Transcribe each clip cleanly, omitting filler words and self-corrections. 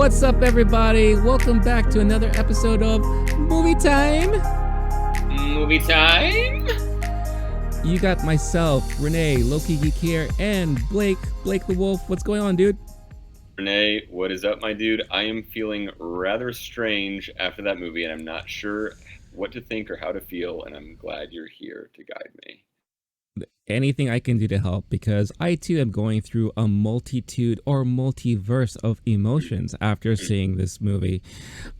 What's up, everybody? Welcome back to another episode of Movie Time. Movie time? You got myself, Rene, LOWKEY GEEK here, and Blake the Wolf. What's going on, dude? Rene, what is up, my dude? I am feeling rather strange after that movie, and I'm not sure what to think or how to feel, and I'm glad you're here to guide me. Anything I can do to help, because I too am going through a multitude or multiverse of emotions after seeing this movie.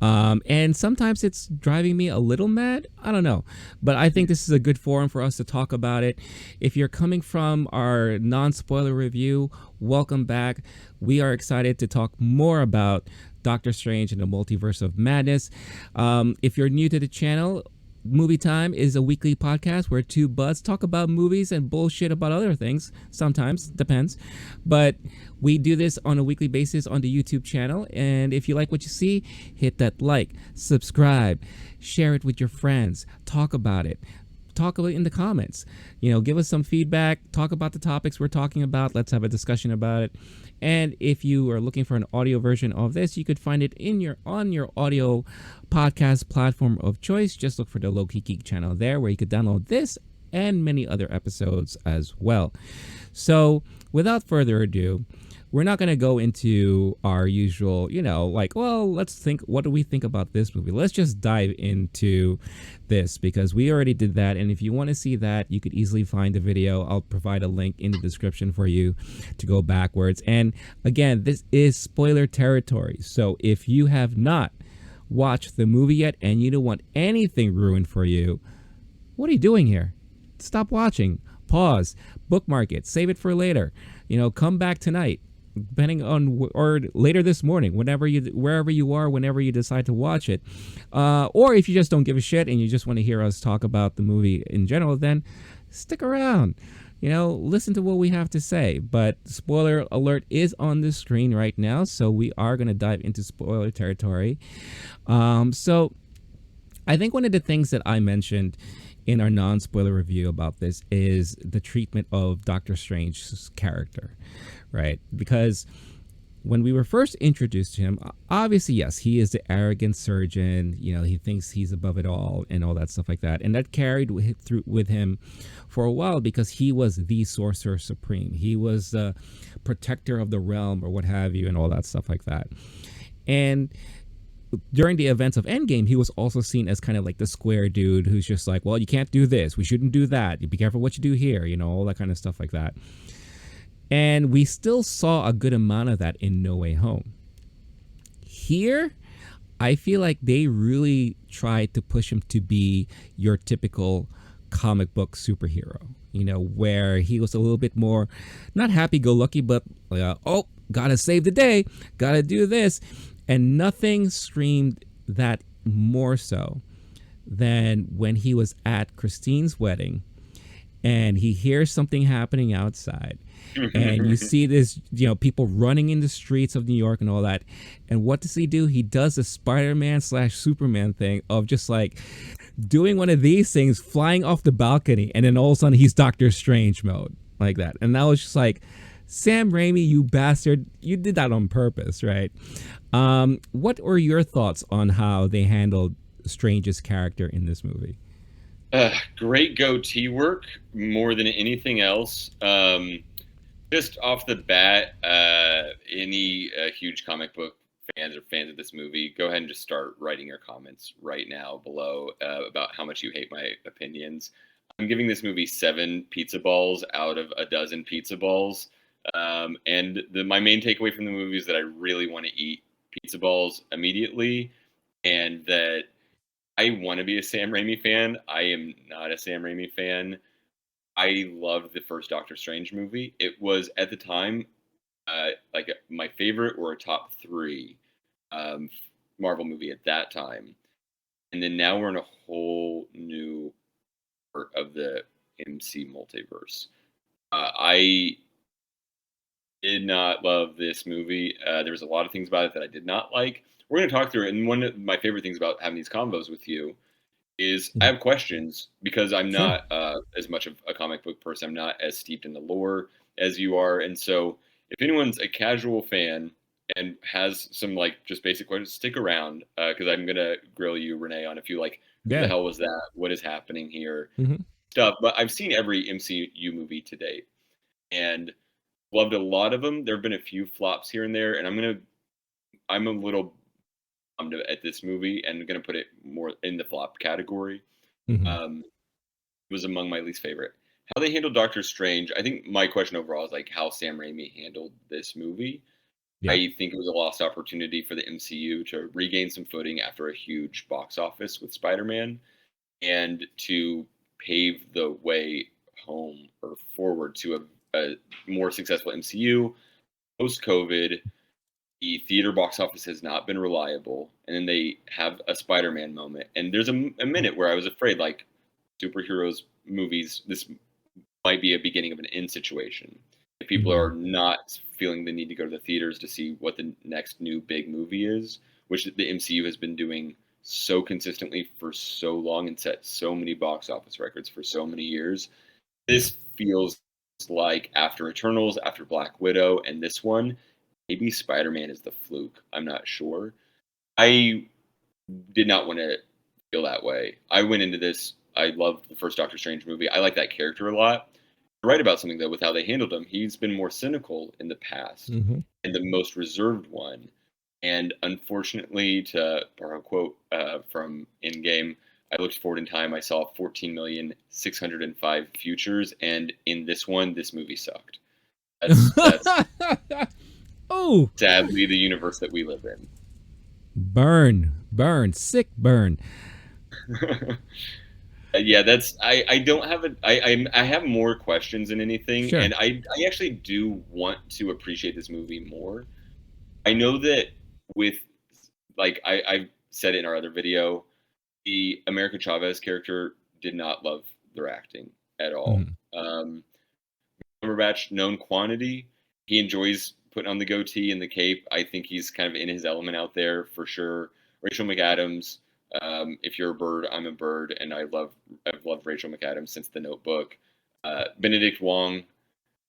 And sometimes it's driving me a little mad. I don't know. But I think this is a good forum for us to talk about it. If you're coming from our non-spoiler review, welcome back. We are excited to talk more about Doctor Strange and the Multiverse of Madness. If you're new to the channel, Movie Time is a weekly podcast where two buds talk about movies and bullshit about other things. Sometimes, depends. But we do this on a weekly basis on the YouTube channel. And if you like what you see, hit that like, subscribe, share it with your friends, talk about it. Talk about it in the comments. Give us some feedback. Talk about the topics we're talking about. Let's have a discussion about it. And if you are looking for an audio version of this, you could find it on your audio podcast platform of choice. Just look for the LOWKEY GEEK channel there, where you could download this and many other episodes as well. So without further ado, we're not going to go into our usual, let's think, what do we think about this movie? Let's just dive into this, because we already did that. And if you want to see that, you could easily find the video. I'll provide a link in the description for you to go backwards. And again, this is spoiler territory. So if you have not watched the movie yet and you don't want anything ruined for you, what are you doing here? Stop watching, pause, bookmark it, save it for later. Come back tonight, depending on, or later this morning, wherever you are, whenever you decide to watch it. Or if you just don't give a shit and you just want to hear us talk about the movie in general, then stick around. Listen to what we have to say. But spoiler alert is on the screen right now, so we are going to dive into spoiler territory. So I think one of the things that I mentioned in our non-spoiler review about this is the treatment of Doctor Strange's character, right? Because when we were first introduced to him, obviously, yes, he is the arrogant surgeon. He thinks he's above it all and all that stuff like that. And that carried with him for a while, because he was the Sorcerer Supreme. He was the protector of the realm, or what have you, and all that stuff like that. And during the events of Endgame, he was also seen as kind of like the square dude who's just like, well, you can't do this, we shouldn't do that, you be careful what you do here, all that kind of stuff like that. And we still saw a good amount of that in No Way Home. Here, I feel like they really tried to push him to be your typical comic book superhero, where he was a little bit more, not happy-go-lucky, but gotta save the day, gotta do this. And nothing screamed that more so than when he was at Christine's wedding and he hears something happening outside. And you see this, people running in the streets of New York and all that. And what does he do? He does the Spider-Man/Superman thing of just like doing one of these things, flying off the balcony. And then all of a sudden he's Doctor Strange mode like that. And that was just like, Sam Raimi, you bastard, you did that on purpose, right? What are your thoughts on how they handled Strange's character in this movie? Great goatee work, more than anything else. Just off the bat, any huge comic book fans or fans of this movie, go ahead and just start writing your comments right now below about how much you hate my opinions. I'm giving this movie 7 pizza balls out of a dozen pizza balls. And my main takeaway from the movie is that I really want to eat pizza balls immediately, and that I want to be a Sam Raimi fan. I am not a Sam Raimi fan. I loved the first Doctor Strange movie. It was, at the time, like my favorite or a top 3 Marvel movie at that time. And then now we're in a whole new part of the MC multiverse. I did not love this movie. There was a lot of things about it that I did not like. We're going to talk through it. And one of my favorite things about having these convos with you is I have questions, because I'm not as much of a comic book person. I'm not as steeped in the lore as you are. And so if anyone's a casual fan and has some like just basic questions. Stick around because I'm gonna grill you, Rene, on a few like who the Yeah. hell was that? What is happening here? Hmm. Stuff. But I've seen every MCU movie to date and loved a lot of them. There have been a few flops here and there, and I'm a little bummed at this movie and gonna put it more in the flop category. Hmm. Um, it was among my least favorite. How they handled Doctor Strange, I think my question overall is like how Sam Raimi handled this movie. Yeah. I think it was a lost opportunity for the MCU to regain some footing after a huge box office with Spider-Man and to pave the way home or forward to a more successful MCU. Post COVID, the theater box office has not been reliable. And then they have a Spider Man moment. And there's a minute where I was afraid, like, superheroes movies, this might be a beginning of an end situation. If people are Hmm. not feeling the need to go to the theaters to see what the next new big movie is, which the MCU has been doing so consistently for so long and set so many box office records for so many years. Yeah. This feels like after Eternals, after Black Widow, and this one, maybe Spider Man is the fluke. I'm not sure. I did not want to feel that way. I went into this. I loved the first Doctor Strange movie. I like that character a lot. You're right about something though with how they handled him. He's been more cynical in the past Hmm. and the most reserved one. And unfortunately, to borrow a quote from Endgame, I looked forward in time. I saw 14,605 futures, and in this one, this movie sucked. That's Oh, sadly the universe that we live in. burn, sick burn. Yeah, that's I don't have a I have more questions than anything, Sure. and I actually do want to appreciate this movie more. I know that with like I've said it in our other video, the America Chavez character did not love their acting at all. Hmm. Cumberbatch, known quantity, he enjoys putting on the goatee and the cape. I think he's kind of in his element out there for sure. Rachel McAdams, if you're a bird, I'm a bird, and I've loved Rachel McAdams since The Notebook. Benedict Wong,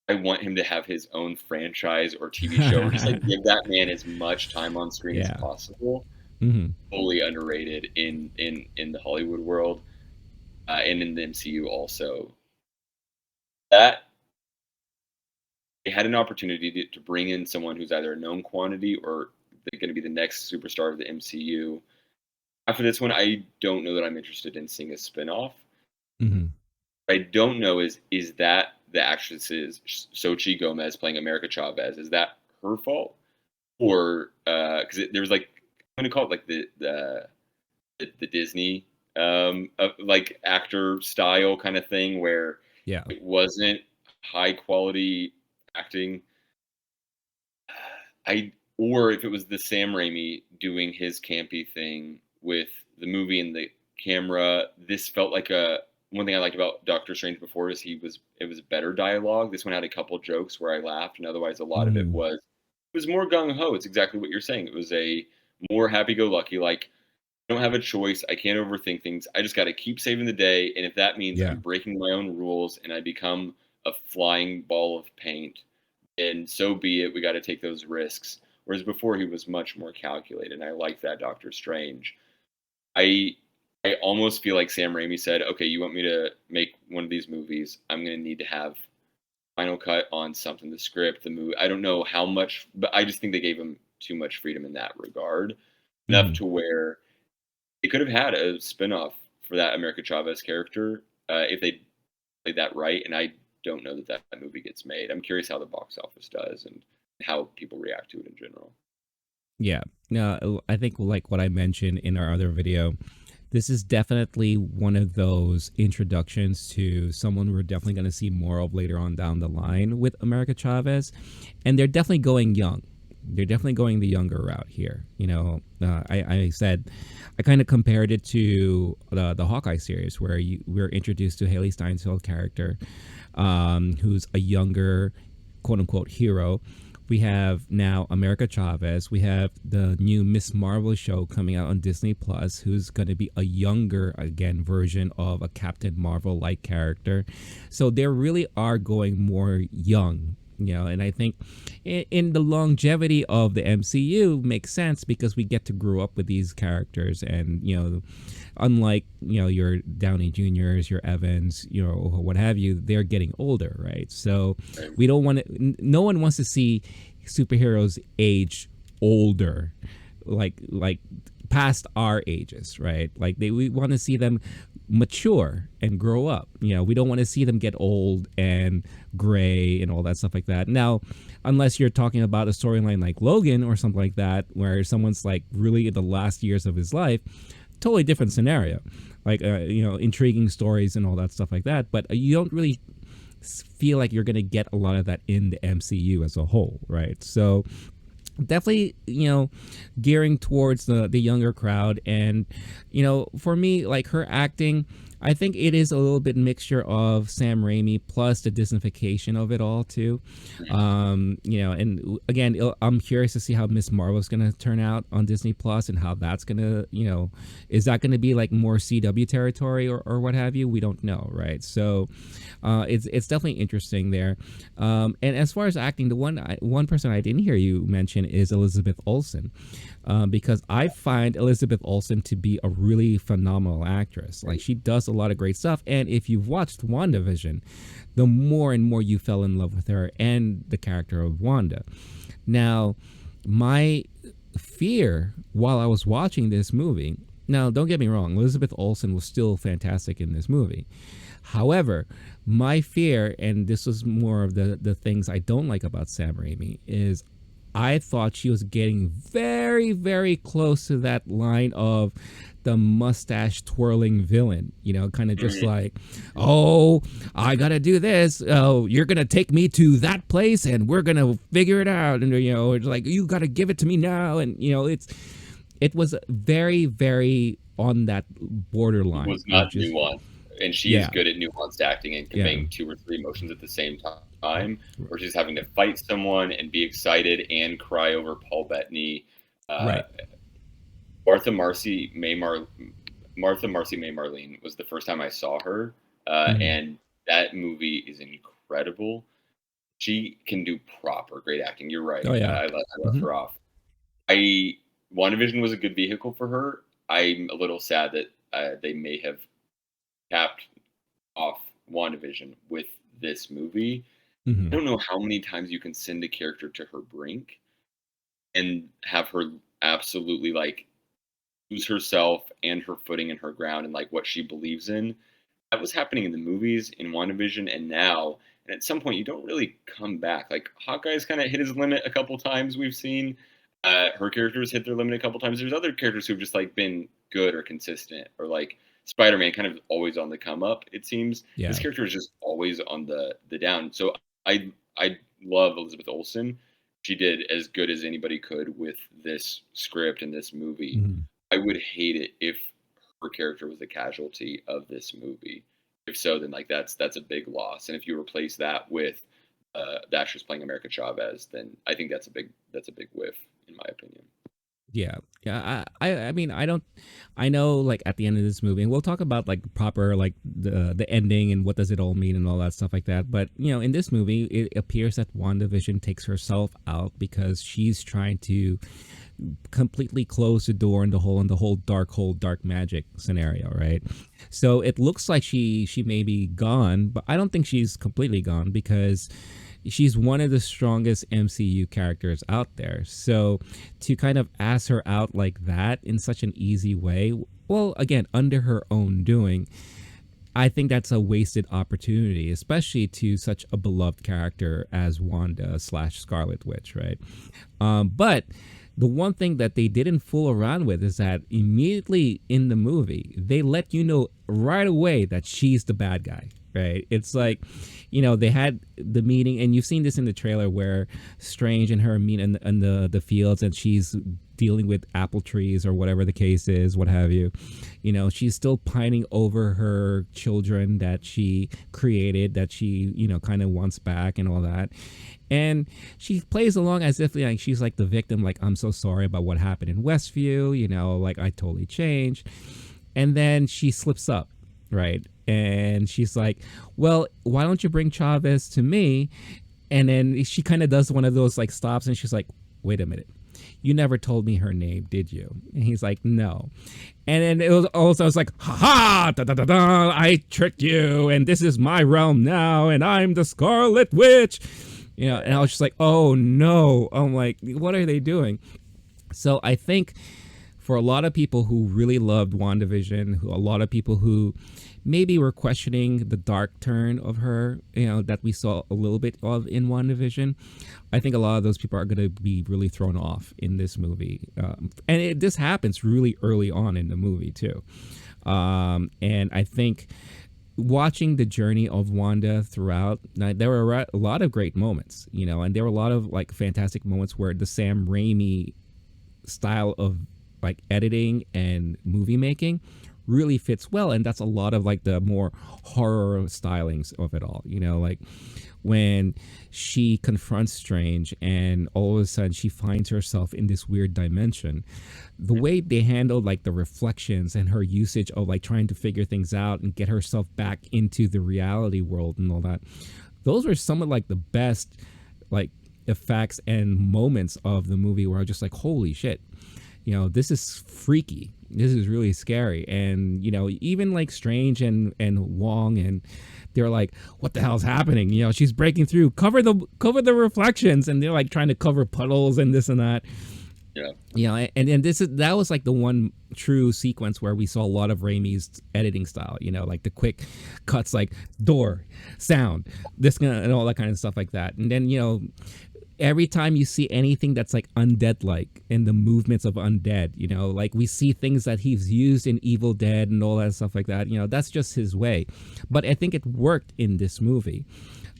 I want him to have his own franchise or TV show, or just like give that man as much time on screen as Yeah. possible. Hmm. Fully underrated in the Hollywood world and in the MCU also. That they had an opportunity to bring in someone who's either a known quantity or they're going to be the next superstar of the MCU. After this one, I don't know that I'm interested in seeing a spinoff. Hmm. I don't know is that the actress's Xochitl Gomez playing America Chavez, is that her fault or because there was like I'm gonna call it like the Disney like actor style kind of thing where Yeah. it wasn't high quality acting. I or if it was the Sam Raimi doing his campy thing with the movie and the camera, this felt like a one thing I liked about Doctor Strange before is it was better dialogue. This one had a couple jokes where I laughed, and otherwise a lot of Hmm. it was more gung ho. It's exactly what you're saying. It was a more happy go lucky, like I don't have a choice. I can't overthink things. I just got to keep saving the day. And if that means Yeah. I'm breaking my own rules and I become a flying ball of paint, then so be it. We got to take those risks. Whereas before he was much more calculated. And I like that Doctor Strange. I I almost feel like Sam Raimi said, okay, you want me to make one of these movies? I'm going to need to have final cut on something, the script, the movie. I don't know how much, but I just think they gave him too much freedom in that regard, enough Hmm. to where they could have had a spinoff for that America Chavez character if they played that right. And I don't know that that movie gets made. I'm curious how the box office does and how people react to it in general. Yeah. No, I think like what I mentioned in our other video, this is definitely one of those introductions to someone we're definitely going to see more of later on down the line with America Chavez. And they're definitely going young. They're definitely going the younger route here. I said, I kind of compared it to the Hawkeye series where we're introduced to Haley Steinfeld character, who's a younger quote unquote hero. We have now America Chavez. We have the new Miss Marvel show coming out on Disney Plus, who's going to be a younger, again, version of a Captain Marvel like character. So they really are going more young And I think in the longevity of the MCU makes sense because we get to grow up with these characters, and unlike your Downey Juniors, your Evans, what have you, they're getting older, right? So we don't want to. No one wants to see superheroes age older, like past our ages, right? Like we want to see them mature and grow up. We don't want to see them get old and gray and all that stuff like that. Now, unless you're talking about a storyline like Logan or something like that, where someone's like really in the last years of his life, totally different scenario. Like intriguing stories and all that stuff like that. But you don't really feel like you're going to get a lot of that in the MCU as a whole, right? So definitely gearing towards the younger crowd. And for me, like, her acting, I think it is a little bit mixture of Sam Raimi plus the Disneyfication of it all too. And again, I'm curious to see how Miss Marvel's going to turn out on Disney Plus, and how that's going to, is that going to be like more CW territory or what have you? We don't know, right? So it's definitely interesting there. And as far as acting, the one person I didn't hear you mention is Elizabeth Olsen, because I find Elizabeth Olsen to be a really phenomenal actress. Like, she does a lot of great stuff, and if you've watched WandaVision, the more and more you fell in love with her and the character of Wanda. Now, my fear while I was watching this movie, now don't get me wrong, Elizabeth Olsen was still fantastic in this movie. However, my fear, and this was more of the things I don't like about Sam Raimi, is I thought she was getting very, very close to that line of the mustache twirling villain, kind of just like, oh, I got to do this. Oh, you're going to take me to that place and we're going to figure it out. And, it's like, you got to give it to me now. And, it was very, very on that borderline. It was not nuanced. And she is good at nuanced acting and conveying two or three emotions at the same time, where she's having to fight someone and be excited and cry over Paul Bettany. Right. Martha Marcy May Marlene was the first time I saw her, and that movie is incredible. She can do proper great acting. You're right. Oh, yeah. I left her off. WandaVision was a good vehicle for her. I'm a little sad that they may have capped off WandaVision with this movie. I don't know how many times you can send a character to her brink and have her absolutely like lose herself and her footing and her ground and like what she believes in. That was happening in the movies, in WandaVision, and now. And at some point, you don't really come back. Like, Hawkeye's kind of hit his limit a couple times. We've seen her characters hit their limit a couple times. There's other characters who've just like been good or consistent, or like Spider-Man, kind of always on the come up, it seems. Yeah. This character is just always on the down. So I love Elizabeth Olsen. She did as good as anybody could with this script and this movie. I would hate it if her character was a casualty of this movie. If so, then like that's a big loss. And if you replace that with the actress playing America Chavez, then I think that's a big whiff, in my opinion. Yeah. I mean, I know, like, at the end of this movie, and we'll talk about like proper like the ending and what does it all mean and all that stuff like that. But in this movie, it appears that WandaVision takes herself out because she's trying to completely close the door in the whole dark magic scenario, right? So it looks like she may be gone, but I don't think she's completely gone, because she's one of the strongest MCU characters out there. So to kind of ask her out like that in such an easy way, well, again, under her own doing, I think that's a wasted opportunity, especially to such a beloved character as Wanda / Scarlet Witch, right? But the one thing that they didn't fool around with is that immediately in the movie, they let you know right away that she's the bad guy, right? It's like, they had the meeting, and you've seen this in the trailer where Strange and her meet in the fields, and she's dealing with apple trees or whatever the case is, what have you. She's still pining over her children that she created, that she, kind of wants back and all that. And she plays along as if like she's like the victim, like, I'm so sorry about what happened in Westview, like, I totally changed. And then she slips up, right? And she's like, well, why don't you bring Chavez to me? And then she kind of does one of those like stops, and she's like, "Wait a minute, you never told me her name, did you?" And he's like, "No." And then it was also, I was like, "Ha ha, da da da da! I tricked you, and this is my realm now, and I'm the Scarlet Witch." You know, and I was just like, "Oh no!" I'm like, "What are they doing?" So I think for a lot of people who really loved WandaVision, a lot of people who maybe were questioning the dark turn of her, you know, that we saw a little bit of in WandaVision, I think a lot of those people are going to be really thrown off in this movie. This happens really early on in the movie, too. And I think watching the journey of Wanda throughout, there were a lot of great moments, you know, and there were a lot of like fantastic moments where the Sam Raimi style of like editing and movie making really fits well, and that's a lot of like the more horror stylings of it all, you know, like when she confronts Strange and all of a sudden she finds herself in this weird dimension, the way they handled like the reflections and her usage of like trying to figure things out and get herself back into the reality world and all that, those were some of like the best like effects and moments of the movie where I was just like, holy shit, you know, this is freaky. This is really scary. And, you know, even like Strange and Wong, and they're like, what the hell's happening? You know, she's breaking through, cover the reflections. And they're like trying to cover puddles and this and that. Yeah. You know, and that was like the one true sequence where we saw a lot of Raimi's editing style, you know, like the quick cuts, like door, sound, this and all that kind of stuff like that. And then, you know, every time you see anything that's like undead like in the movements of undead, you know, like we see things that he's used in Evil Dead and all that stuff like that, you know, that's just his way. But I think it worked in this movie.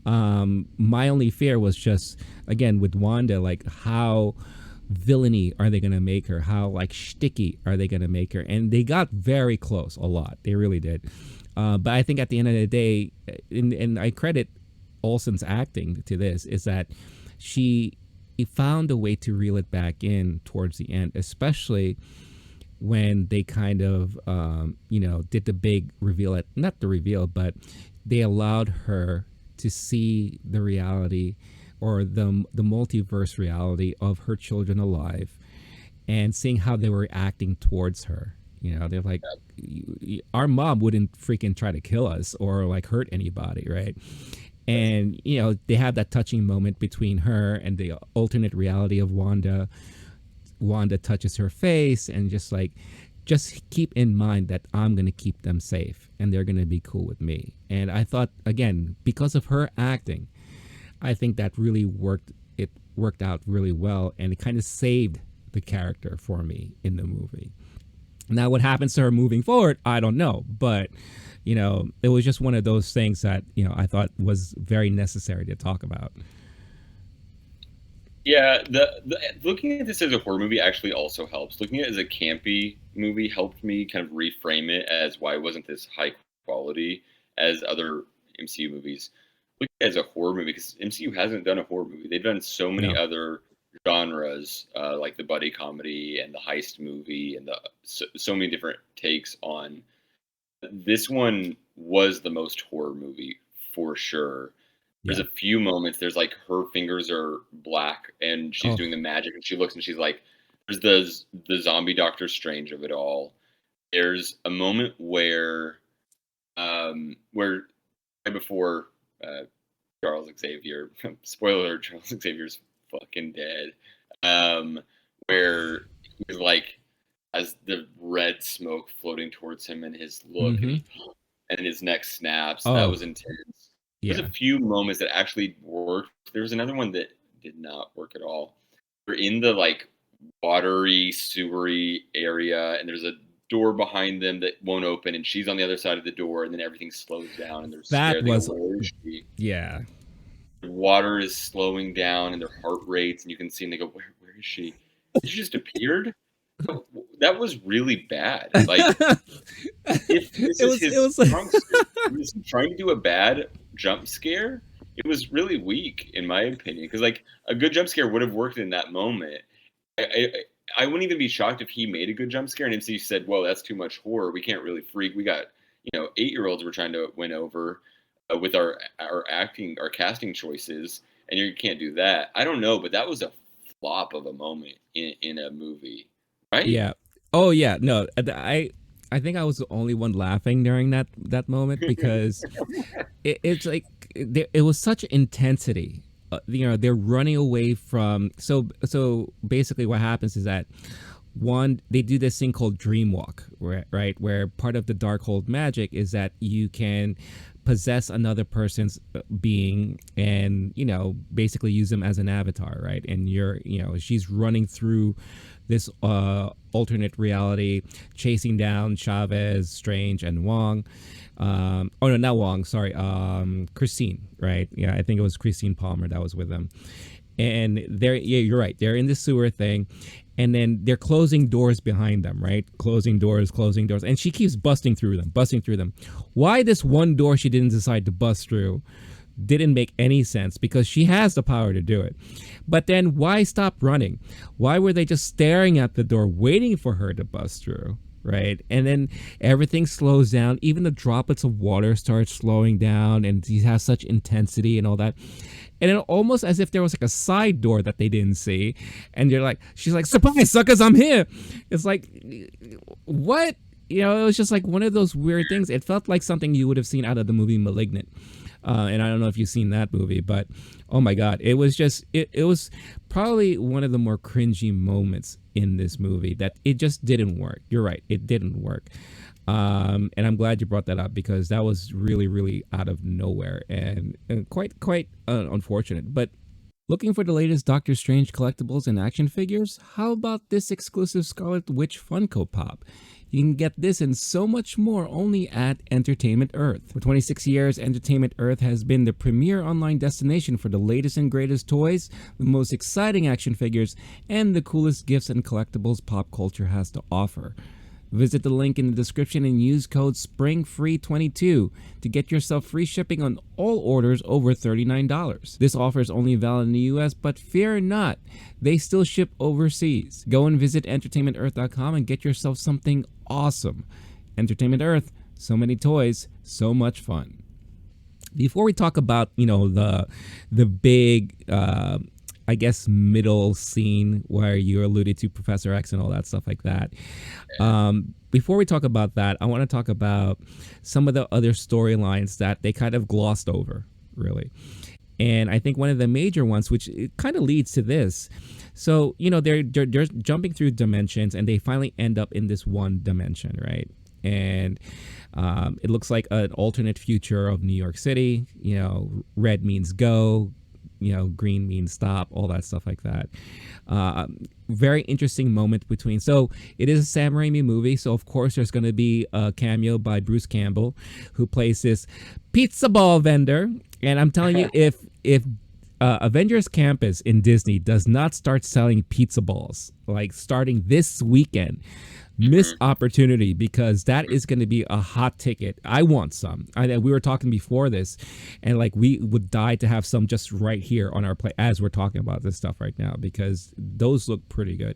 My only fear was just, again, with Wanda, like how villainy are they going to make her? How like shticky are they going to make her? And they got very close a lot. They really did. But I think at the end of the day, and I credit Olsen's acting to this, is that she found a way to reel it back in towards the end, especially when they kind of, you know, did the big reveal, not the reveal, but they allowed her to see the reality or the multiverse reality of her children alive and seeing how they were acting towards her. You know, they're like, our mom wouldn't freaking try to kill us or like hurt anybody, right? And, you know, they have that touching moment between her and the alternate reality of Wanda. Wanda touches her face and just keep in mind that I'm going to keep them safe and they're going to be cool with me. And I thought, again, because of her acting, I think that really worked. It worked out really well, and it kind of saved the character for me in the movie. Now, what happens to her moving forward, I don't know, but you know, it was just one of those things that, you know, I thought was very necessary to talk about. Yeah, the looking at this as a horror movie actually also helps. Looking at it as a campy movie helped me kind of reframe it as why wasn't this high quality as other MCU movies. Looking at it as a horror movie, because MCU hasn't done a horror movie. They've done so many No. other genres, like the buddy comedy and the heist movie, and so many different takes on. This one was the most horror movie for sure. There's Yeah. a few moments. There's like her fingers are black and she's Oh, doing the magic, and she looks and she's like, there's the zombie Doctor Strange of it all. There's a moment where right before Charles Xavier, spoiler alert, Charles Xavier's fucking dead. Um, where he's like, as the red smoke floating towards him and his look, mm-hmm. and his neck snaps. That Oh, was intense. There's yeah. a few moments that actually worked. There was another one that did not work at all. We're in the like watery, sewery area, and there's a door behind them that won't open, and she's on the other side of the door, and then everything slows down, and they're That scared. They go, was, "Where is she?" yeah. The water is slowing down, and their heart rates, and you can see, and they go, "Where is she? She just appeared." That was really bad. Like, if this is It his was, strong suit, he was trying to do a bad jump scare. It was really weak, in my opinion, because like a good jump scare would have worked in that moment. I wouldn't even be shocked if he made a good jump scare and MCU said, "Well, that's too much horror. We can't really freak. We got 8-year-olds we're trying to win over with our acting, our casting choices." and you can't do that. I don't know, but that was a flop of a moment in a movie, right? Yeah. Oh yeah. No, I think I was the only one laughing during that moment because it's like it was such intensity. They're running away from. So basically, what happens is that one, they do this thing called dream walk, right, where part of the Darkhold magic is that you can possess another person's being and basically use them as an avatar, right? And she's running through this alternate reality, chasing down Chavez, Strange, and Wong. Oh no, not Wong, sorry, Christine, right? Yeah, I think it was Christine Palmer that was with them. And yeah, you're right, they're in the sewer thing, and then they're closing doors behind them, right? Closing doors, and she keeps busting through them. Why this one door she didn't decide to bust through didn't make any sense, because she has the power to do it. But then why stop running? Why were they just staring at the door waiting for her to bust through? Right. And then everything slows down. Even the droplets of water start slowing down, and he has such intensity and all that. And then almost as if there was like a side door that they didn't see. And she's like, surprise, suckers, I'm here. It's like, what? It was just like one of those weird things. It felt like something you would have seen out of the movie Malignant. And I don't know if you've seen that movie, but oh my God, it was just, it was probably one of the more cringy moments in this movie that it just didn't work. You're right. It didn't work. And I'm glad you brought that up, because that was really, really out of nowhere and quite unfortunate. But looking for the latest Doctor Strange collectibles and action figures? How about this exclusive Scarlet Witch Funko Pop? You can get this and so much more only at Entertainment Earth. For 26 years, Entertainment Earth has been the premier online destination for the latest and greatest toys, the most exciting action figures, and the coolest gifts and collectibles pop culture has to offer. Visit the link in the description and use code SPRINGFREE22 to get yourself free shipping on all orders over $39. This offer is only valid in the US, but fear not, they still ship overseas. Go and visit entertainmentearth.com and get yourself something awesome. Entertainment Earth, so many toys, so much fun. Before we talk about, the big I guess middle scene where you alluded to Professor X and all that stuff like that. Before we talk about that, I want to talk about some of the other storylines that they kind of glossed over, really. And I think one of the major ones, which it kind of leads to this. So, they're jumping through dimensions, and they finally end up in this one dimension, right? And it looks like an alternate future of New York City. Red means go, green means stop, all that stuff like that. Very interesting moment between. So it is a Sam Raimi movie, so of course there's going to be a cameo by Bruce Campbell, who plays this pizza ball vendor. And I'm telling you, if Avengers Campus in Disney does not start selling pizza balls, like starting this weekend, missed opportunity, because that is going to be a hot ticket. I want some. We were talking before this, and we would die to have some just right here on our plate as we're talking about this stuff right now, because those look pretty good.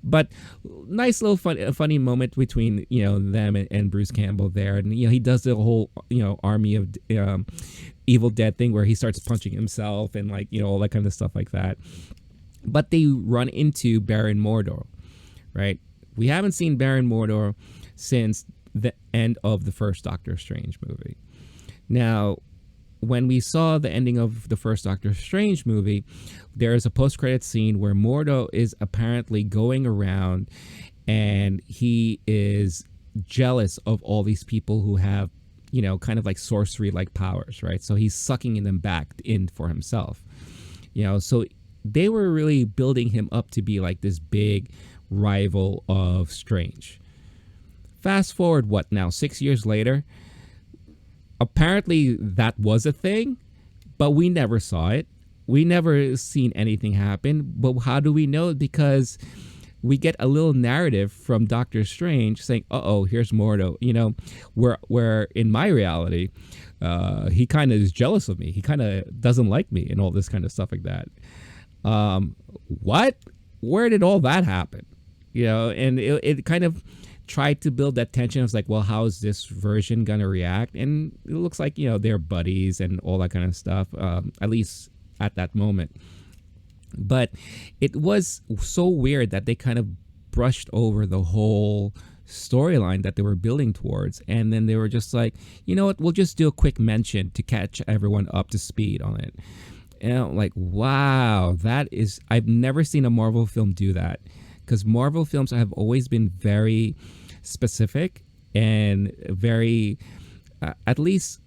But nice little funny moment between them and Bruce Campbell there, and he does the whole army of Evil Dead thing where he starts punching himself and all that kind of stuff like that. But they run into Baron Mordo, right? We haven't seen Baron Mordo since the end of the first Doctor Strange movie. Now, when we saw the ending of the first Doctor Strange movie, there is a post-credit scene where Mordo is apparently going around and he is jealous of all these people who have, kind of like sorcery-like powers, right? So he's sucking them back in for himself. So they were really building him up to be like this big rival of Strange. Fast forward, what now, 6 years later? Apparently that was a thing, but we never saw it. We never seen anything happen. But how do we know? Because we get a little narrative from Doctor Strange saying, uh-oh, here's Mordo. Where in my reality, he kind of is jealous of me. He kind of doesn't like me and all this kind of stuff like that. What? Where did all that happen? And it kind of tried to build that tension. I was like, well, how is this version gonna react? And it looks like they're buddies and all that kind of stuff. At least at that moment. But it was so weird that they kind of brushed over the whole storyline that they were building towards, and then they were just like, you know what, we'll just do a quick mention to catch everyone up to speed on it. And I'm like, wow, that is, I've never seen a Marvel film do that, because Marvel films have always been very specific and very, at least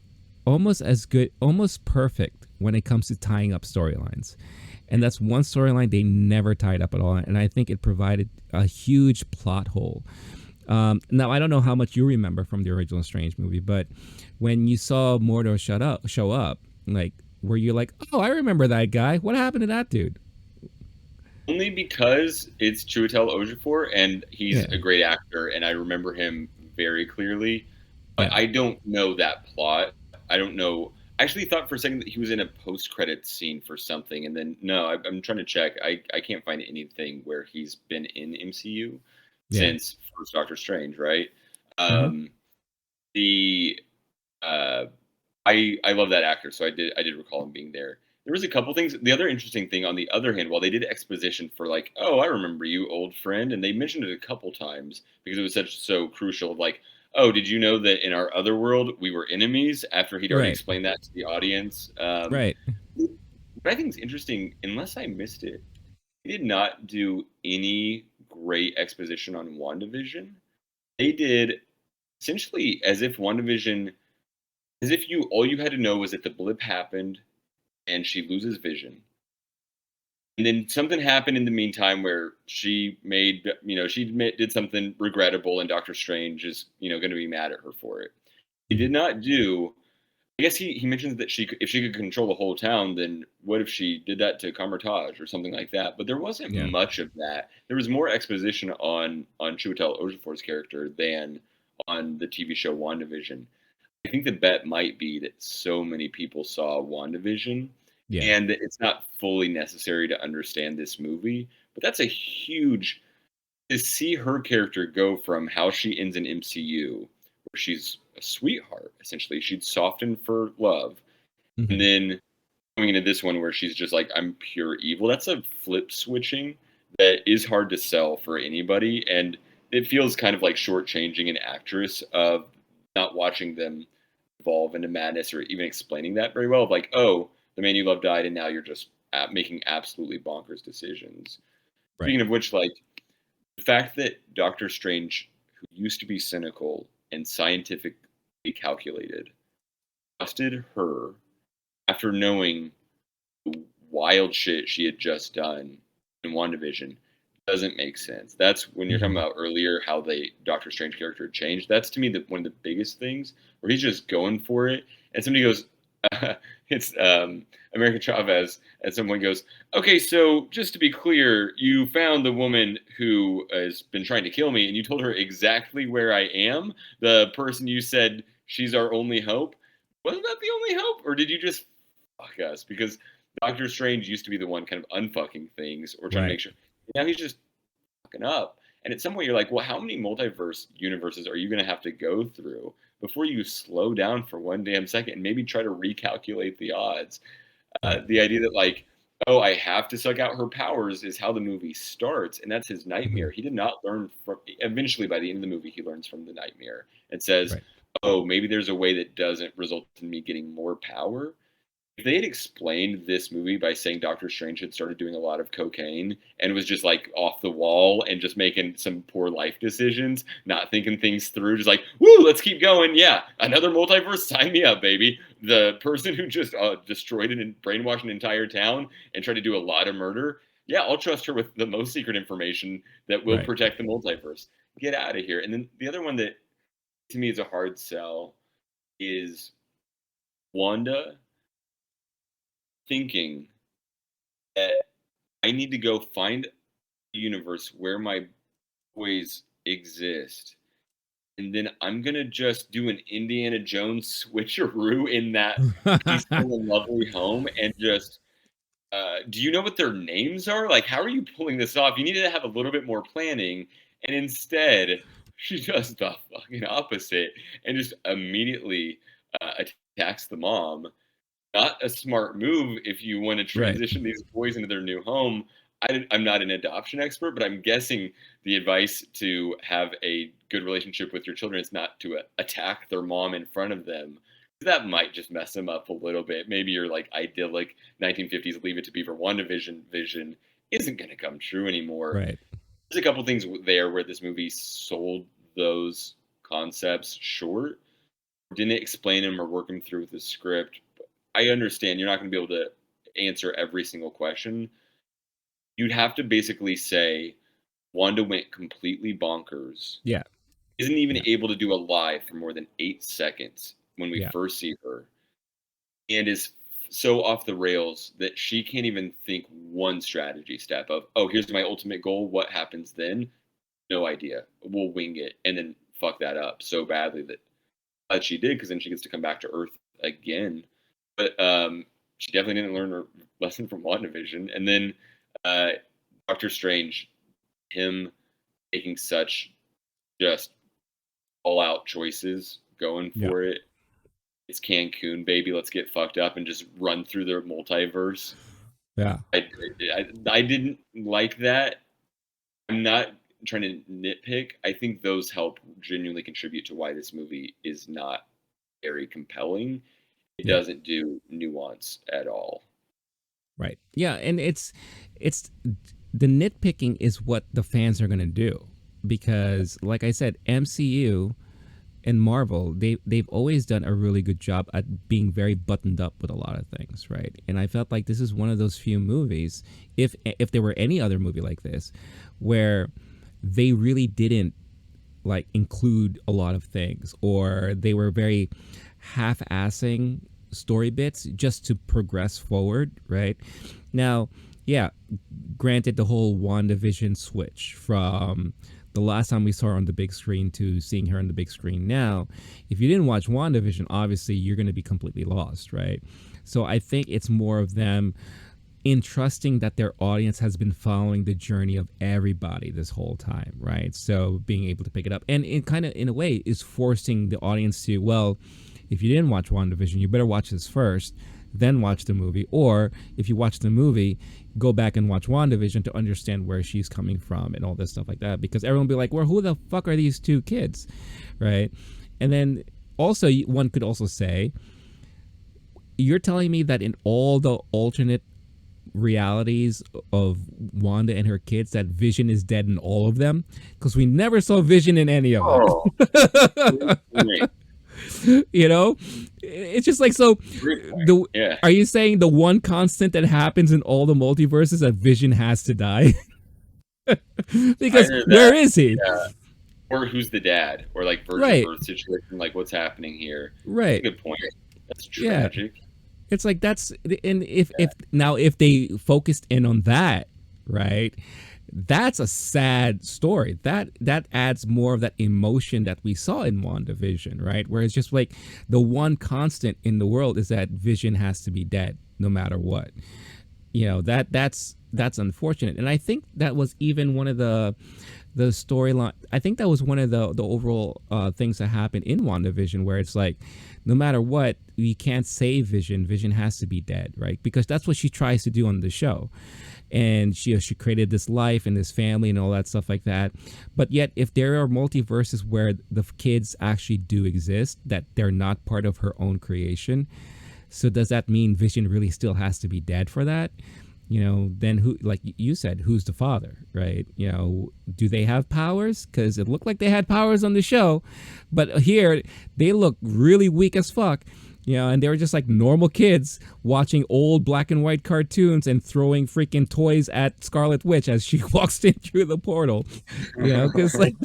almost as good, almost perfect when it comes to tying up storylines. And that's one storyline they never tied up at all. And I think it provided a huge plot hole. Now, I don't know how much you remember from the original Strange movie, but when you saw Mordor show up, like, were you like, oh, I remember that guy. What happened to that dude? Only because it's Chiwetel Ejiofor, and he's Yeah, a great actor, and I remember him very clearly. But yeah. I don't know that plot. I don't know. I actually thought for a second that he was in a post-credit scene for something, and then no, I'm trying to check. I can't find anything where he's been in MCU Yeah. since first Doctor Strange, right? Mm-hmm. Um, the uh, I love that actor, so I did recall him being there. There was a couple things. The other interesting thing, on the other hand, while they did exposition for like, oh, I remember you, old friend, and they mentioned it a couple times because it was so crucial. Like, oh, did you know that in our other world we were enemies? After he'd already Right. explained that to the audience. Right. What I think is interesting, unless I missed it, they did not do any great exposition on WandaVision. They did essentially as if WandaVision, as if you all you had to know was that the blip happened and she loses vision. And then something happened in the meantime where she made, did something regrettable, and Doctor Strange is, going to be mad at her for it. He Mm-hmm. did not do. I guess he mentions that if she could control the whole town, then what if she did that to Carmitage or something like that? But there wasn't Yeah. much of that. There was more exposition on Chiwetel Ejiofor's character than on the TV show WandaVision. I think the bet might be that so many people saw WandaVision Yeah. and that it's not fully necessary to understand this movie. But that's a huge, to see her character go from how she ends in MCU, where she's a sweetheart, essentially. She'd soften for love. And Mm-hmm. then coming into this one where she's just like, I'm pure evil. That's a flip switching that is hard to sell for anybody. And it feels kind of like shortchanging an actress of not watching them evolve into madness or even explaining that very well. Of like, oh, the man you love died, and now you're just making absolutely bonkers decisions. Right. Speaking of which, like the fact that Doctor Strange, who used to be cynical and scientifically calculated, trusted her after knowing the wild shit she had just done in WandaVision doesn't make sense. That's when you're talking Mm-hmm. about earlier how the Doctor Strange character changed. That's to me one of the biggest things where he's just going for it, and somebody goes, "It's American Chavez," and someone goes, "Okay, so just to be clear, you found the woman who has been trying to kill me, and you told her exactly where I am. The person you said she's our only hope. Wasn't that the only hope, or did you just fuck us?" Because Doctor Strange used to be the one kind of unfucking things or trying to Right. make sure. Now he's just fucking up. And at some point, you're like, well, how many multiverse universes are you going to have to go through before you slow down for one damn second and maybe try to recalculate the odds? Right. The idea that, like, oh, I have to suck out her powers is how the movie starts. And that's his Mm-hmm. nightmare. He did not learn from, eventually, by the end of the movie, he learns from the nightmare and says, Right. oh, maybe there's a way that doesn't result in me getting more power. If they had explained this movie by saying Doctor Strange had started doing a lot of cocaine and was just like off the wall and just making some poor life decisions, not thinking things through, just like, woo, let's keep going. Yeah, another multiverse, sign me up, baby. The person who just destroyed and brainwashed an entire town and tried to do a lot of murder, yeah, I'll trust her with the most secret information that will Right. protect the multiverse. Get out of here. And then the other one that to me is a hard sell is Wanda thinking that I need to go find a universe where my boys exist. And then I'm gonna just do an Indiana Jones switcheroo in that peaceful and lovely home and just do you know what their names are? Like, how are you pulling this off? You need to have a little bit more planning. And instead, she does the fucking opposite and just immediately attacks the mom. not a smart move if you want to Right. transition these boys into their new home. I'm not an adoption expert, but I'm guessing the advice to have a good relationship with your children is not to attack their mom in front of them. That might just mess them up a little bit. Maybe your like idyllic 1950s Leave It to Beaver WandaVision vision isn't going to come true anymore. Right. There's a couple things there where this movie sold those concepts short, didn't explain them or work them through with the script. I understand you're not going to be able to answer every single question. You'd have to basically say Wanda went completely bonkers, Yeah. isn't even Yeah. able to do a lie for more than 8 seconds when we Yeah. first see her, and is so off the rails that she can't even think one strategy step of, oh, here's my ultimate goal. What happens then? No idea. We'll wing it and then fuck that up so badly that she did, because then she gets to come back to Earth again. But she definitely didn't learn her lesson from WandaVision. And then uh, Doctor Strange, him making such just all out choices, going Yeah. for it. It's Cancun, baby. Let's get fucked up and just run through the multiverse. Yeah. I didn't like that. I'm not trying to nitpick. I think those help genuinely contribute to why this movie is not very compelling. It Yeah. doesn't do nuance at all. Right. Yeah, and it's the nitpicking is what the fans are going to do, because like I said, MCU and Marvel, they've always done a really good job at being very buttoned up with a lot of things, right? And I felt like this is one of those few movies, if there were any other movie like this, where they really didn't like include a lot of things, or they were very half-assing story bits just to progress forward, right? Now, yeah, granted, the whole WandaVision switch from the last time we saw her on the big screen to seeing her on the big screen now, if you didn't watch WandaVision, obviously you're going to be completely lost, right? So I think it's more of them entrusting that their audience has been following the journey of everybody this whole time, right? So being able to pick it up, and it kind of in a way is forcing the audience to, well, if you didn't watch WandaVision, you better watch this first, then watch the movie. Or if you watch the movie, go back and watch WandaVision to understand where she's coming from and all this stuff like that. Because everyone will be like, well, who the fuck are these two kids? Right? And then also, one could also say, you're telling me that in all the alternate realities of Wanda and her kids, that Vision is dead in all of them? Because we never saw Vision in any of them. Oh, you know, it's just like, so yeah. Are you saying the one constant that happens in all the multiverses that Vision has to die? Because where is he? Yeah. Or who's the dad, or like virgin birth situation, like what's happening here? Right. That's a good point. That's tragic. Yeah. It's like that's, and if they focused in on that, right, that's a sad story. That adds more of that emotion that we saw in WandaVision, right? Where it's just like the one constant in the world is that Vision has to be dead no matter what. You know, that's unfortunate. And I think that was even one of the storyline. I think that was one of the overall things that happened in WandaVision, where it's like, no matter what, you can't save Vision. Vision has to be dead, right? Because that's what she tries to do on the show. And she created this life and this family and all that stuff like that. But yet, if there are multiverses where the kids actually do exist, that they're not part of her own creation, so does that mean Vision really still has to be dead for that? You know, then who, like you said, who's the father, right? You know, do they have powers? Because it looked like they had powers on the show, but here they look really weak as fuck. You know, and they were just like normal kids watching old black and white cartoons and throwing freaking toys at Scarlet Witch as she walks in through the portal. You know, because like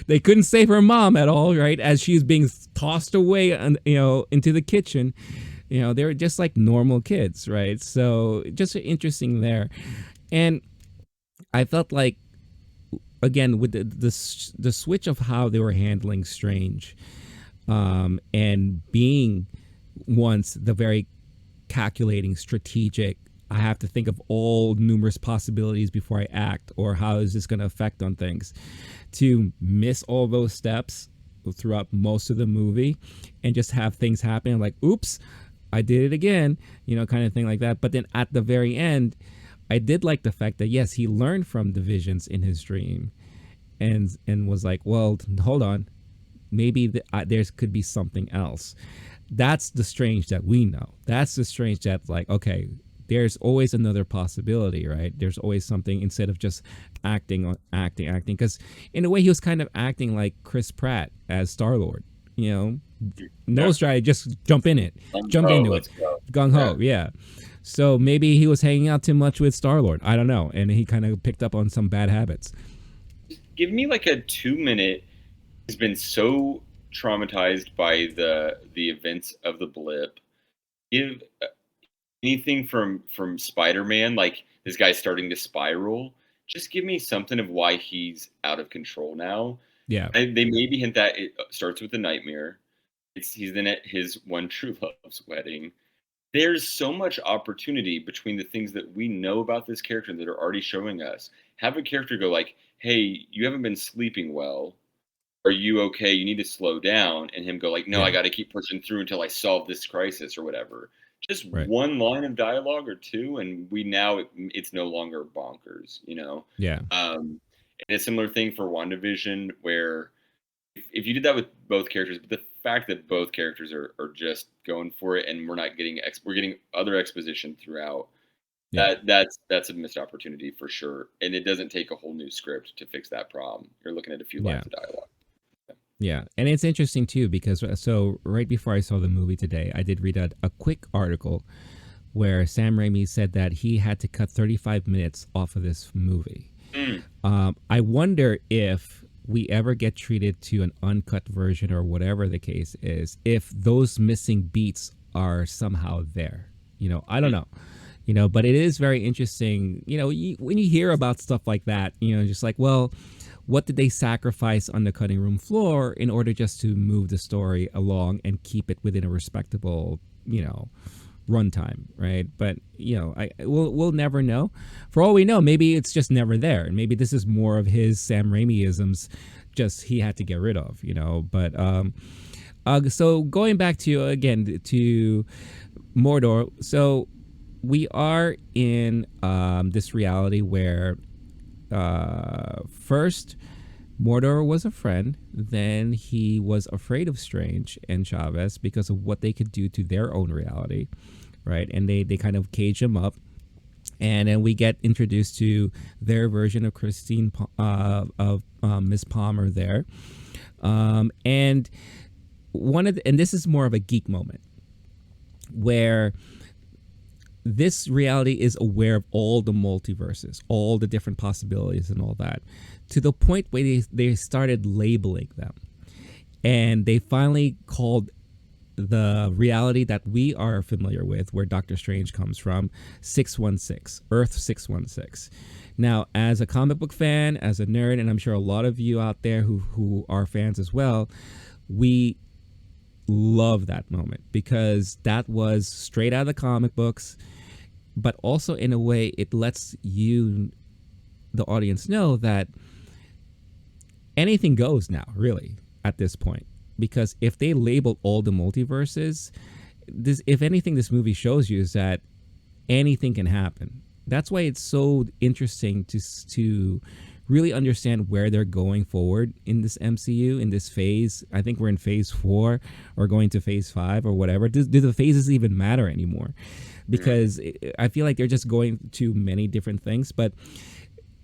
they couldn't save her mom at all, right? As she's being tossed away, you know, into the kitchen. You know, they were just like normal kids, right? So just interesting there. And I felt like, again, with the switch of how they were handling Strange, and being once the very calculating, strategic, I have to think of all numerous possibilities before I act, or how is this going to affect on things, to miss all those steps throughout most of the movie and just have things happen like, oops, I did it again, kind of thing like that. But then at the very end, I did like the fact that yes, he learned from the visions in his dream, and was like, well, hold on, maybe there's could be something else. That's the strange that we know. That's the strange that, like, okay, there's always another possibility, right? There's always something, instead of just acting. Because in a way, he was kind of acting like Chris Pratt as Star Lord. You know, no Yeah. strategy, just jump in it, jump Oh, into it, let's go. gung ho, yeah. So maybe he was hanging out too much with Star Lord. I don't know, and he kind of picked up on some bad habits. Give me like a 2 minute. He's been so traumatized by the events of the blip. Give anything from Spider-Man, like this guy's starting to spiral. Just give me something of why he's out of control now. Yeah, They maybe hint that it starts with a nightmare. He's then at his one true love's wedding. There's so much opportunity between the things that we know about this character that are already showing us. Have a character go like, "Hey, you haven't been sleeping well. Are you okay? You need to slow down." And him go like, "No, I yeah, got to keep pushing through until I solve this crisis or whatever." Just right, one line of dialogue or two, and it's no longer bonkers, you know. yeah, And a similar thing for WandaVision, where if you did that with both characters, but the fact that both characters are just going for it, and we're not getting we're getting other exposition throughout, yeah. that's a missed opportunity for sure. And it doesn't take a whole new script to fix that problem. You're looking at a few Yeah. lines of dialogue. Yeah, and it's interesting too because so right before I saw the movie today, I did read a quick article where Sam Raimi said that he had to cut 35 minutes off of this movie. Mm. I wonder if we ever get treated to an uncut version or whatever the case is, if those missing beats are somehow there. I don't know. But it is very interesting. When you hear about stuff like that, just like, well, what did they sacrifice on the cutting room floor in order just to move the story along and keep it within a respectable, runtime, right? But we'll never know. For all we know, maybe it's just never there, and maybe this is more of his Sam Raimi-isms, just he had to get rid of, But so going back to again to Mordor, so we are in this reality where first Mordor was a friend, then he was afraid of Strange and Chavez because of what they could do to their own reality, right? And they kind of cage him up, and then we get introduced to their version of Christine of Miss Palmer there, and and this is more of a geek moment where this reality is aware of all the multiverses, all the different possibilities and all that, to the point where they started labeling them. And they finally called the reality that we are familiar with, where Doctor Strange comes from, 616, Earth 616. Now, as a comic book fan, as a nerd, and I'm sure a lot of you out there who are fans as well, we love that moment because that was straight out of the comic books. But also in a way, it lets you, the audience, know that anything goes now, really, at this point. Because if they label all the multiverses, if anything, this movie shows you is that anything can happen. That's why it's so interesting to really understand where they're going forward in this MCU, in this phase. I think we're in phase 4 or going to phase 5 or whatever. Do the phases even matter anymore? Because I feel like they're just going to many different things, but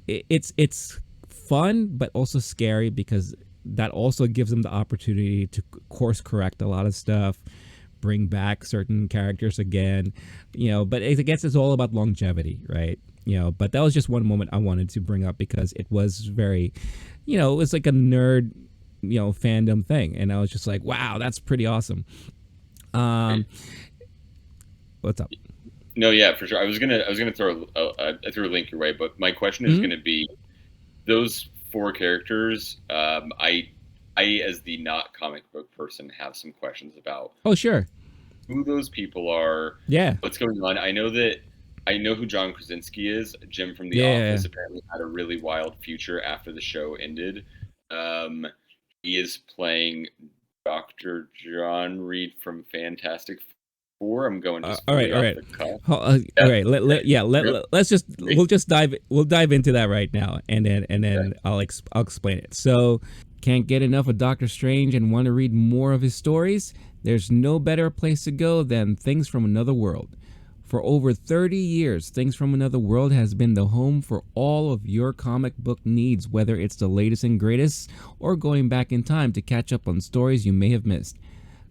it's fun, but also scary because that also gives them the opportunity to course correct a lot of stuff, bring back certain characters again, but I guess it's all about longevity, right? But that was just one moment I wanted to bring up because it was very, it was like a nerd, fandom thing. And I was just like, wow, that's pretty awesome. What's up? No, yeah, for sure. I was gonna throw I threw a link your way, but my question is gonna be those 4 characters. I as the not comic book person have some questions about. Oh, sure. Who those people are. Yeah. What's going on. I know who John Krasinski is. Jim from The Yeah. Office apparently had a really wild future after the show ended. He is playing Dr. John Reed from Fantastic 4. I'm going just All right, fully all off right, the cuff. all Yeah. right. Let's just we'll dive into that right now, and then I'll explain it. So, can't get enough of Doctor Strange and want to read more of his stories? There's no better place to go than Things from Another World. For over 30 years, Things from Another World has been the home for all of your comic book needs, whether it's the latest and greatest or going back in time to catch up on stories you may have missed.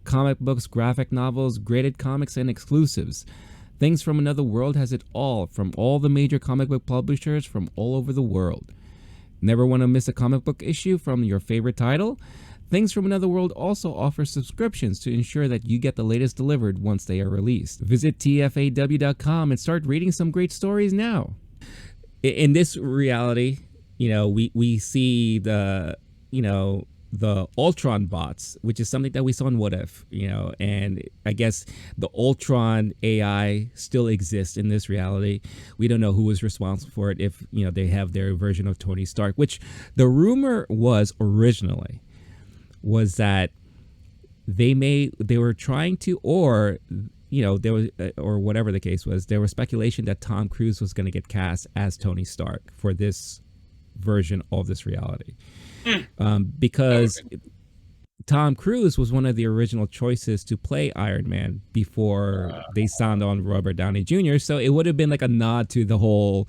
Comic books, graphic novels, graded comics, and exclusives. Things from Another World has it all from all the major comic book publishers from all over the world. Never want to miss a comic book issue from your favorite title? Things from Another World also offers subscriptions to ensure that you get the latest delivered once they are released. Visit tfaw.com and start reading some great stories now. In this reality, we see the Ultron bots, which is something that we saw in What If, and I guess the Ultron AI still exists in this reality. We don't know who was responsible for it, if they have their version of Tony Stark, which the rumor was originally was that they were trying to, or there was, or whatever the case was, there was speculation that Tom Cruise was going to get cast as Tony Stark for this version of this reality. Because Tom Cruise was one of the original choices to play Iron Man before they signed on Robert Downey Jr. So it would have been like a nod to the whole,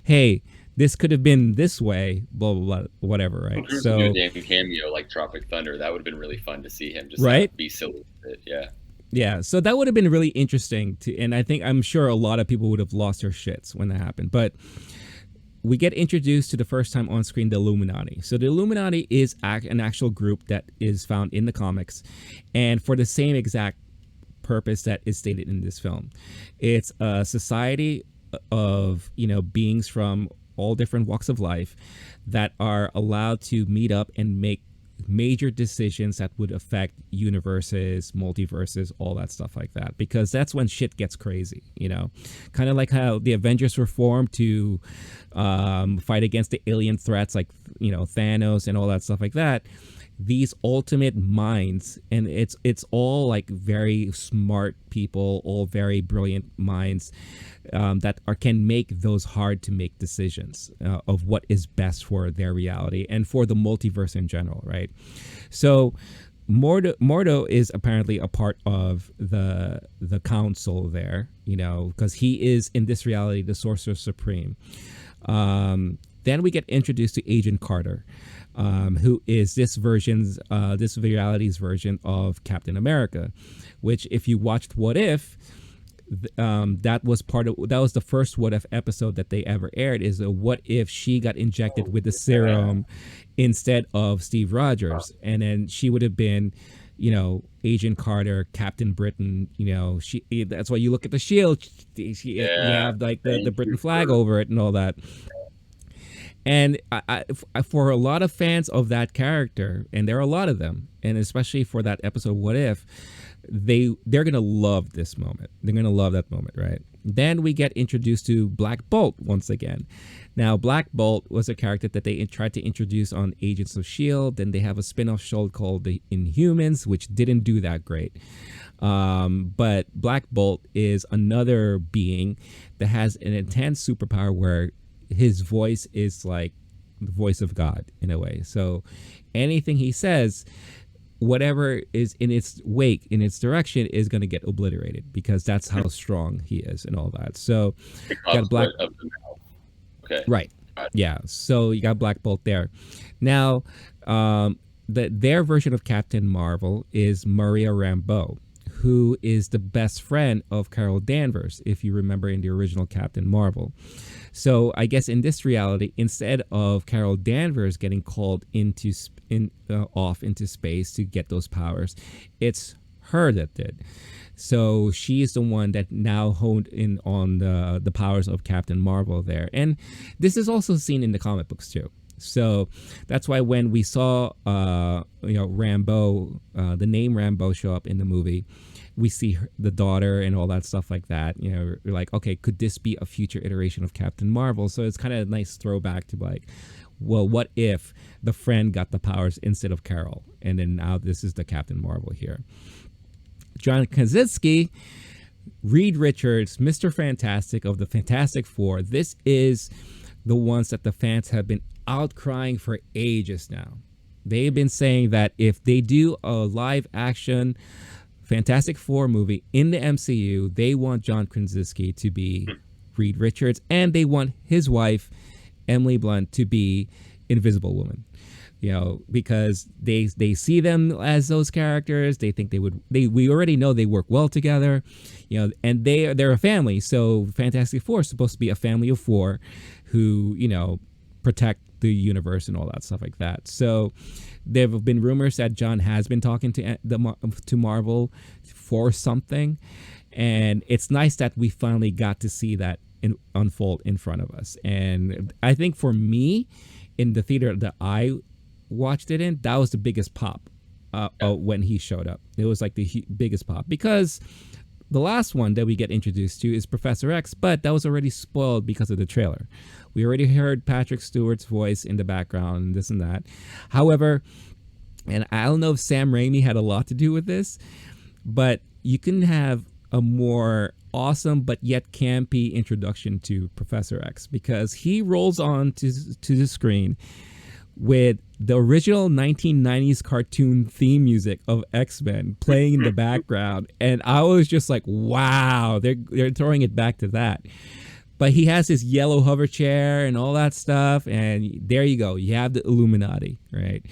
hey, this could have been this way, blah, blah, blah, whatever, right? Cruise So do a damn cameo like Tropic Thunder. That would have been really fun to see him just right? be silly with it. Yeah. Yeah, so that would have been really interesting and I'm sure a lot of people would have lost their shits when that happened. But we get introduced to the first time on screen the Illuminati. So the Illuminati is an actual group that is found in the comics, and for the same exact purpose that is stated in this film. It's a society of beings from all different walks of life that are allowed to meet up and make major decisions that would affect universes, multiverses, all that stuff like that, because that's when shit gets crazy, kind of like how the Avengers were formed to fight against the alien threats like Thanos and all that stuff like that. These ultimate minds, and it's all like very smart people, all very brilliant minds that can make those hard to make decisions of what is best for their reality and for the multiverse in general, right? So Mordo is apparently a part of the council there, because he is in this reality the Sorcerer Supreme. Then we get introduced to Agent Carter, who is this reality's version of Captain America, which if you watched What If, that was the first What If episode that they ever aired, is a what if she got injected with the serum instead of Steve Rogers, and then she would have been Agent Carter, Captain Britain. That's why you look at the shield, you have like the Britain flag over it and all that. And I, for a lot of fans of that character, and there are a lot of them, and especially for that episode What If, they're gonna love this moment. They're gonna love that moment, right? Then we get introduced to Black Bolt once again. Now, Black Bolt was a character that they tried to introduce on Agents of S.H.I.E.L.D. Then they have a spin-off show called The Inhumans, which didn't do that great. But Black Bolt is another being that has an intense superpower where his voice is like the voice of God in a way. So anything he says, whatever is in its wake, in its direction, is going to get obliterated, because that's how strong he is and all that. So got Black of the mouth. Okay. Right. Yeah. So you got Black Bolt there. Now, their version of Captain Marvel is Maria Rambeau, who is the best friend of Carol Danvers, if you remember in the original Captain Marvel. So I guess in this reality, instead of Carol Danvers getting called off into space to get those powers, it's her that did. So she is the one that now honed in on the powers of Captain Marvel there. And this is also seen in the comic books too. So that's why when we saw Rambeau, the name Rambeau show up in the movie, we see the daughter and all that stuff like that. We're like, okay, could this be a future iteration of Captain Marvel? So it's kind of a nice throwback to like, well, what if the friend got the powers instead of Carol? And then now this is the Captain Marvel here. John Krasinski, Reid Richards, Mr. Fantastic of the Fantastic Four. This is the ones that the fans have been outcrying for ages now. They've been saying that if they do a live action Fantastic Four movie in the MCU, they want John Krasinski to be Reid Richards, and they want his wife, Emily Blunt, to be Invisible Woman. Because they see them as those characters. They think we already know they work well together, and they're a family. So Fantastic Four is supposed to be a family of four who, protect the universe and all that stuff like that. So there have been rumors that John has been talking to Marvel for something, and it's nice that we finally got to see that unfold in front of us. And I think for me, in the theater that I watched it in, that was the biggest pop when he showed up. It was like the biggest pop, because the last one that we get introduced to is Professor X, but that was already spoiled because of the trailer. We already heard Patrick Stewart's voice in the background and this and that. However, and I don't know if Sam Raimi had a lot to do with this, but you can have a more awesome but yet campy introduction to Professor X, because he rolls on to the screen with the original 1990s cartoon theme music of X-Men playing in the background, and I was just like, wow, they're throwing it back to that. But he has his yellow hover chair and all that stuff, and there you go, you have the Illuminati, right?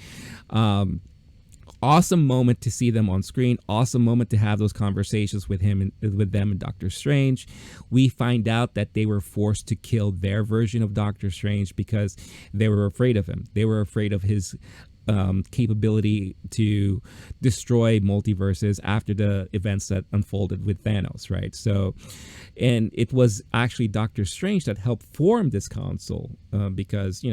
Awesome moment to see them on screen. Awesome moment to have those conversations with them and Doctor Strange. We find out that they were forced to kill their version of Doctor Strange because they were afraid of him. They were afraid of his capability to destroy multiverses after the events that unfolded with Thanos, right? So, and it was actually Doctor Strange that helped form this council because,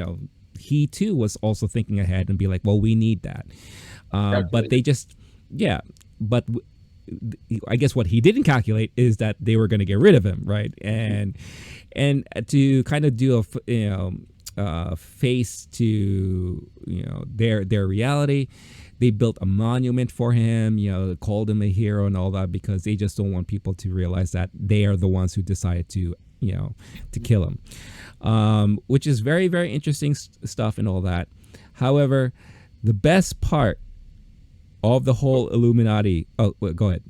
he too was also thinking ahead and be like, well, we need that. But they just, but I guess what he didn't calculate is that they were going to get rid of him, right? And to kind of do a face to their reality, they built a monument for him, called him a hero and all that, because they just don't want people to realize that they are the ones who decided to kill him, which is very, very interesting stuff and all that. However, the best part of the whole Illuminati. Oh, go ahead.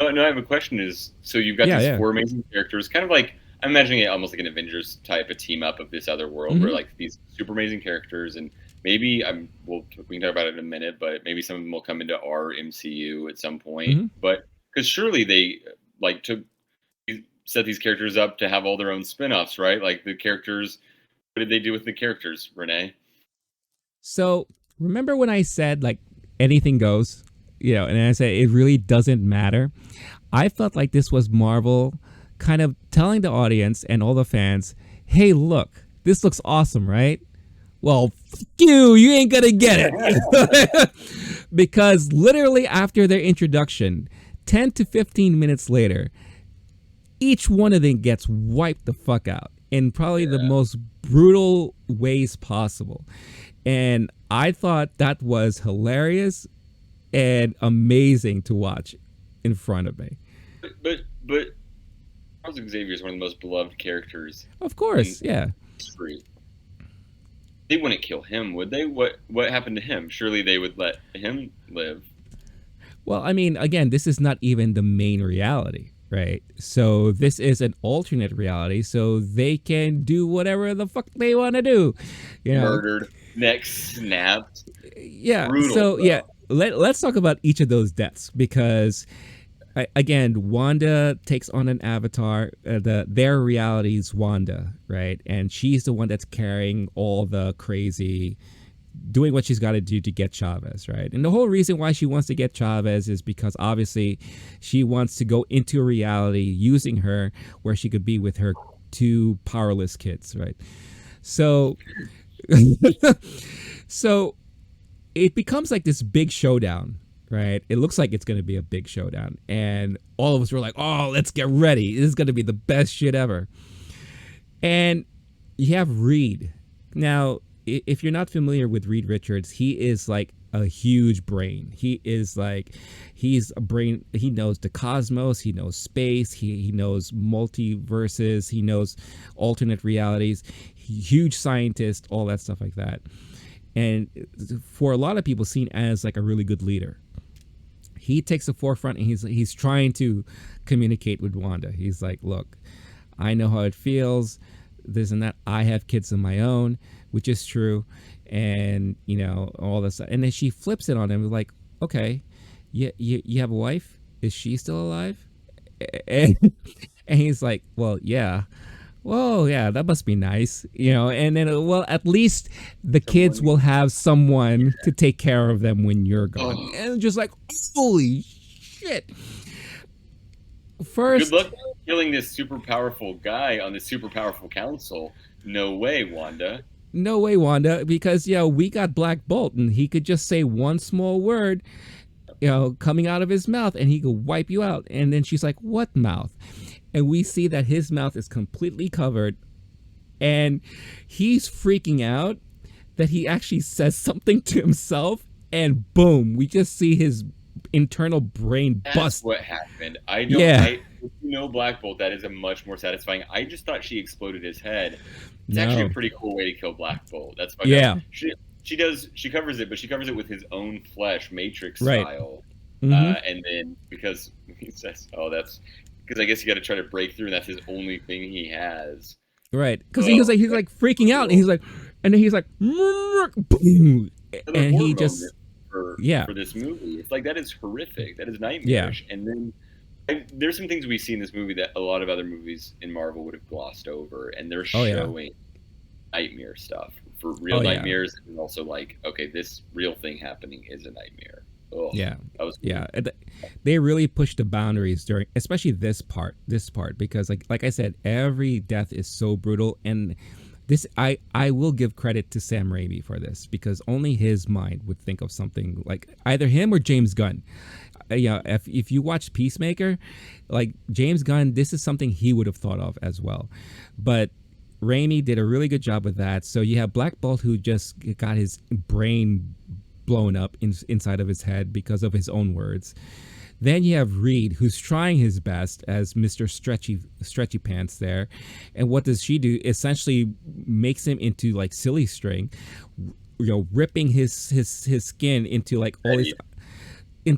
Oh, no, I have a question. So you've got these four amazing characters, kind of like, I'm imagining it almost like an Avengers type of team up of this other world, where like these super amazing characters, and maybe we can talk about it in a minute, but maybe some of them will come into our MCU at some point. But because surely they to set these characters up to have all their own spin-offs, right? Like the characters, what did they do with the characters, Rene? So remember when I said like anything goes, and I said it really doesn't matter? I felt like this was Marvel kind of telling the audience and all the fans, hey, look, this looks awesome, right? Well, fuck you ain't gonna get it. Because literally after their introduction, 10 to 15 minutes later, each one of them gets wiped the fuck out in probably the most brutal ways possible. And I thought that was hilarious and amazing to watch in front of me. But Charles Xavier is one of the most beloved characters. Of course, yeah. History. They wouldn't kill him, would they? What happened to him? Surely they would let him live. Well, I mean, again, this is not even the main reality, right? So this is an alternate reality, so they can do whatever the fuck they want to do. Murdered, neck snapped. Yeah. Brutal, so yeah, let's talk about each of those deaths, because again, Wanda takes on an avatar. Their reality is Wanda, right? And she's the one that's carrying all the crazy, doing what she's got to do to get Chavez, right? And the whole reason why she wants to get Chavez is because obviously she wants to go into a reality using her where she could be with her two powerless kids, right? So, so it becomes like this big showdown, right? It looks like it's going to be a big showdown. And all of us were like, oh, let's get ready. This is going to be the best shit ever. And you have Reid. Now, if you're not familiar with Reid Richards, he is like a huge brain. He is like, he's a brain. He knows the cosmos. He knows space. He knows multiverses. He knows alternate realities. Huge scientist, all that stuff like that. And for a lot of people, seen as like a really good leader. He takes the forefront and he's trying to communicate with Wanda. He's like, look, I know how it feels, this and that. I have kids of my own, which is true. And, you know, all this. And then she flips it on him like, okay, you have a wife? Is she still alive? And, and he's like, well, yeah. Whoa, yeah, that must be nice, you know. And then, well, at least the kids will have someone to take care of them when you're gone. Oh. And just like, holy shit! First, good luck killing this super powerful guy on the super powerful council. No way, Wanda. No way, Wanda, because we got Black Bolt, and he could just say one small word, coming out of his mouth, and he could wipe you out. And then she's like, "What mouth?" And we see that his mouth is completely covered, and he's freaking out that he actually says something to himself, and boom, we just see his internal brain bust. That's what happened. I don't. If you know Black Bolt, that is a much more satisfying. I just thought she exploded his head. It's actually a pretty cool way to kill Black Bolt. That's fucking She covers it, but she covers it with his own flesh, Matrix style. And then because he says, "Oh, that's." Because I guess you got to try to break through, and that's his only thing he has. Right. Because he's like freaking out, and he's like, boom, and he just for this movie. It's like that is horrific. That is nightmarish. Yeah. And then there's some things we see in this movie that a lot of other movies in Marvel would have glossed over, and they're showing nightmare stuff for real nightmares, and also like, okay, this real thing happening is a nightmare. Oh, yeah, that was cool. They really pushed the boundaries during, especially this part, because like I said, every death is so brutal, and this I will give credit to Sam Raimi for this, because only his mind would think of something like either him or James Gunn. If you watch Peacemaker, like James Gunn, this is something he would have thought of as well, but Raimi did a really good job with that. So you have Black Bolt, who just got his brain blown up inside of his head because of his own words. Then you have Reid, who's trying his best as Mr. Stretchy Pants there. And what does she do? Essentially makes him into like silly string, ripping his skin into like all his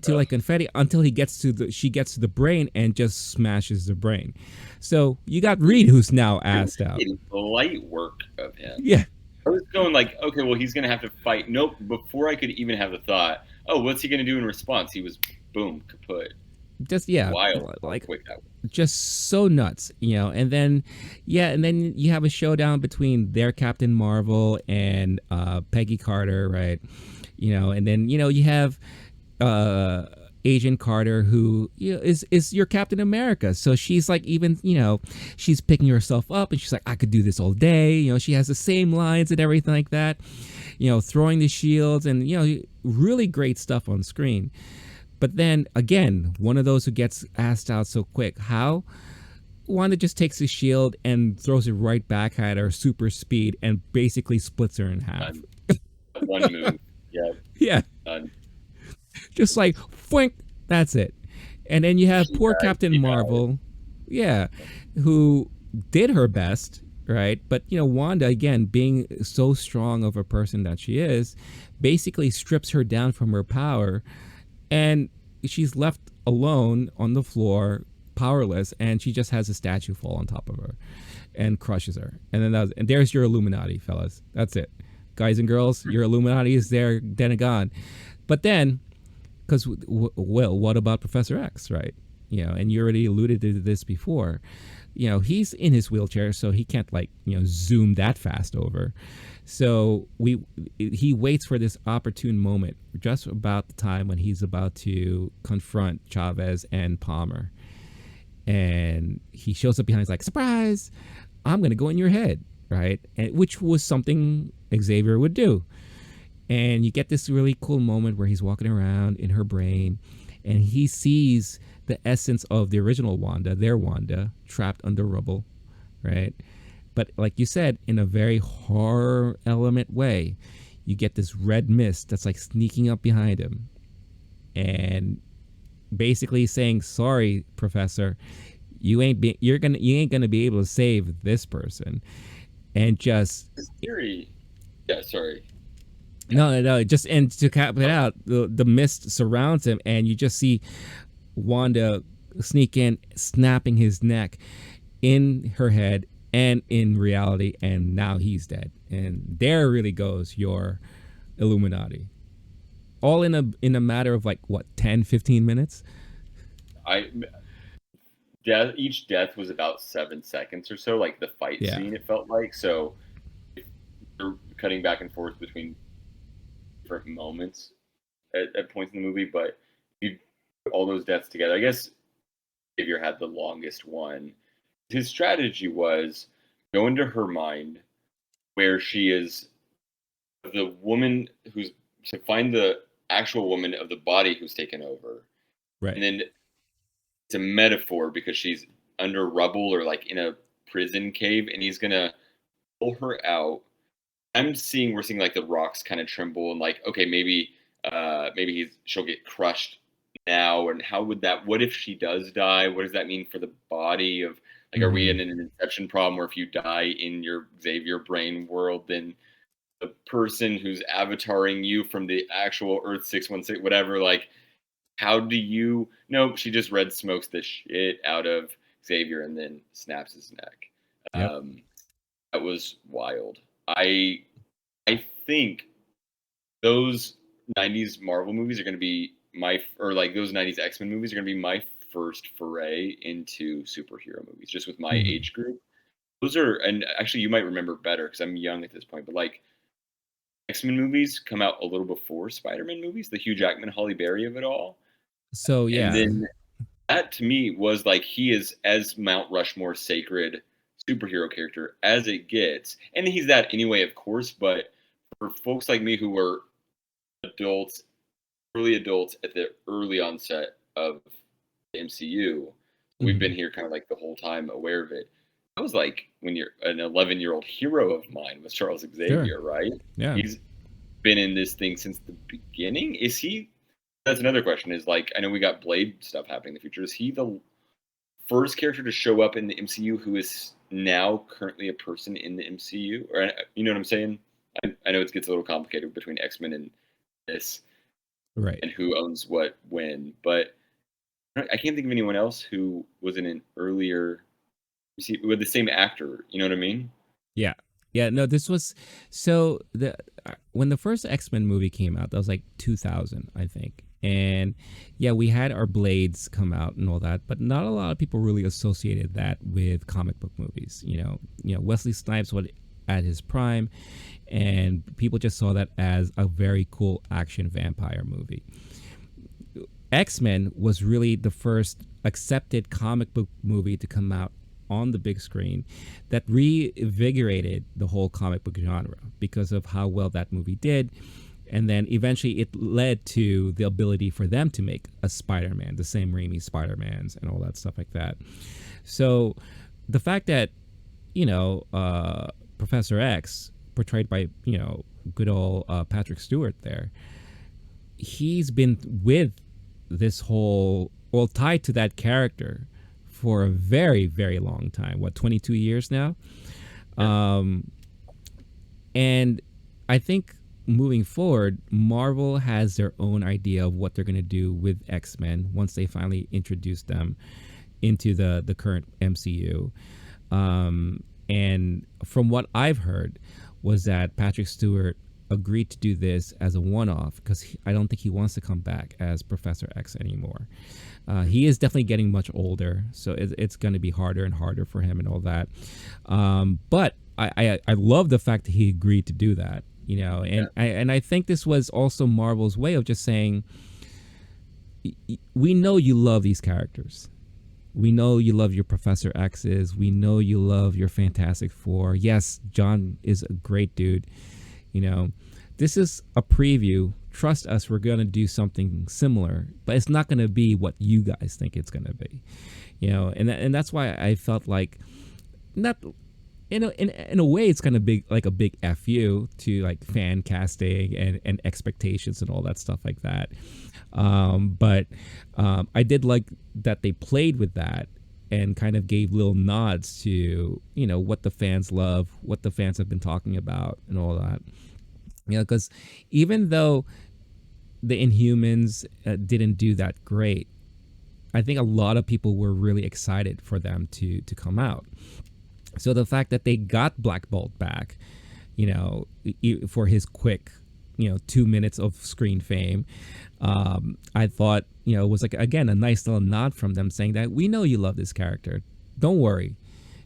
like confetti until she gets to the brain and just smashes the brain. So you got Reid, who's now assed out. Light work of him. Yeah. I was going like, okay, well, he's going to have to fight. Nope. Before I could even have the thought, oh, what's he going to do in response? He was, boom, kaput. Just, wild. Like, quick that was. Just so nuts, and then you have a showdown between their Captain Marvel and Peggy Carter, right? And then, you have Agent Carter, who is your Captain America. So she's like, even she's picking herself up, and she's like, I could do this all day. She has the same lines and everything like that. Throwing the shields, and really great stuff on screen. But then again, one of those who gets asked out so quick. How? Wanda just takes his shield and throws it right back at her, super speed, and basically splits her in half. One move. Yeah. Yeah. Done. Just like, foink, that's it. And then you have poor Captain Marvel, who did her best, right? But, Wanda, again, being so strong of a person that she is, basically strips her down from her power, and she's left alone on the floor, powerless, and she just has a statue fall on top of her and crushes her. And then there's your Illuminati, fellas. That's it. Guys and girls, your Illuminati is there, then and gone. But then, because, well, what about Professor X, right? And you already alluded to this before. He's in his wheelchair, so he can't zoom that fast over. So he waits for this opportune moment, just about the time when he's about to confront Chavez and Palmer. And he shows up behind, he's like, surprise, I'm going to go in your head, right? And which was something Xavier would do. And you get this really cool moment where he's walking around in her brain, and he sees the essence of the original Wanda, their Wanda, trapped under rubble, right? But like you said, in a very horror element way, you get this red mist that's like sneaking up behind him, and basically saying, "Sorry, Professor, you ain't gonna be able to save this person." And just Theory. Yeah, sorry. no, just and to cap it out, the mist surrounds him, and you just see Wanda sneak in, snapping his neck in her head and in reality, and now he's dead. And there really goes your Illuminati. All in a matter of like what, 10, 15 minutes? Each death was about 7 seconds or so, like the fight scene, it felt like. So you're cutting back and forth between different moments at points in the movie, but you put all those deaths together. I guess Xavier had the longest one. His strategy was go into her mind where she is the woman who's to find the actual woman of the body who's taken over. Right. And then it's a metaphor because she's under rubble or like in a prison cave, and he's gonna pull her out. We're seeing like the rocks kind of tremble, and like, okay, maybe she'll get crushed now. And how would that? What if she does die? What does that mean for the body of like? Are we in an Inception problem where if you die in your Xavier brain world, then the person who's avataring you from the actual Earth 616, whatever, like, how do you? No, she just red smokes the shit out of Xavier and then snaps his neck. Yep. That was wild. I think those 90s Marvel movies are going to be those 90s X-Men movies are going to be my first foray into superhero movies, just with my age group. Those are, and actually you might remember better because I'm young at this point, but like X-Men movies come out a little before Spider-Man movies, the Hugh Jackman, Halle Berry of it all. So yeah. And then that to me was like, he is as Mount Rushmore sacred superhero character as it gets. And he's that anyway, of course, but for folks like me who were early adults at the early onset of the MCU, we've been here kind of like the whole time aware of it. I was like, when you're an 11-year-old hero of mine was Charles Xavier, right? Yeah. He's been in this thing since the beginning. Is he? That's another question. Is like, I know we got Blade stuff happening in the future. Is he the first character to show up in the MCU who is now currently a person in the MCU? Or you know what I'm saying? I know it gets a little complicated between X-Men and this, right? And who owns what when, but I can't think of anyone else who was in an earlier with the same actor. You know what I mean? Yeah. Yeah, no, this was so when the first X-Men movie came out, that was like 2000, I think. And yeah, we had our Blades come out and all that, but not a lot of people really associated that with comic book movies. You know, Wesley Snipes was at his prime, and people just saw that as a very cool action vampire movie. X-Men was really the first accepted comic book movie to come out on the big screen that reinvigorated the whole comic book genre because of how well that movie did. And then eventually it led to the ability for them to make a Spider-Man, the Sam Raimi Spider-Mans and all that stuff like that. So the fact that, Professor X, portrayed by, good old Patrick Stewart there, he's been with this whole, tied to that character for a very, very long time. 22 years now? Yeah. And I think moving forward, Marvel has their own idea of what they're going to do with X-Men once they finally introduce them into the current MCU. And from what I've heard was that Patrick Stewart agreed to do this as a one-off because I don't think he wants to come back as Professor X anymore. He is definitely getting much older, so it's going to be harder and harder for him and all that. But I love the fact that he agreed to do that, and I think this was also Marvel's way of just saying, we know you love these characters. We know you love your Professor X's. We know you love your Fantastic Four. Yes, John is a great dude. This is a preview. Trust us, we're going to do something similar, but it's not going to be what you guys think it's going to be. And that's why I felt like, not in a way, it's kind of big, like a big fu to like fan casting and expectations and all that stuff like that. But I did like that they played with that and kind of gave little nods to what the fans love, what the fans have been talking about, and all that. Because even though the Inhumans didn't do that great, I think a lot of people were really excited for them to come out. So the fact that they got Black Bolt back, for his quick, 2 minutes of screen fame, I thought, was like, again, a nice little nod from them saying that we know you love this character. Don't worry.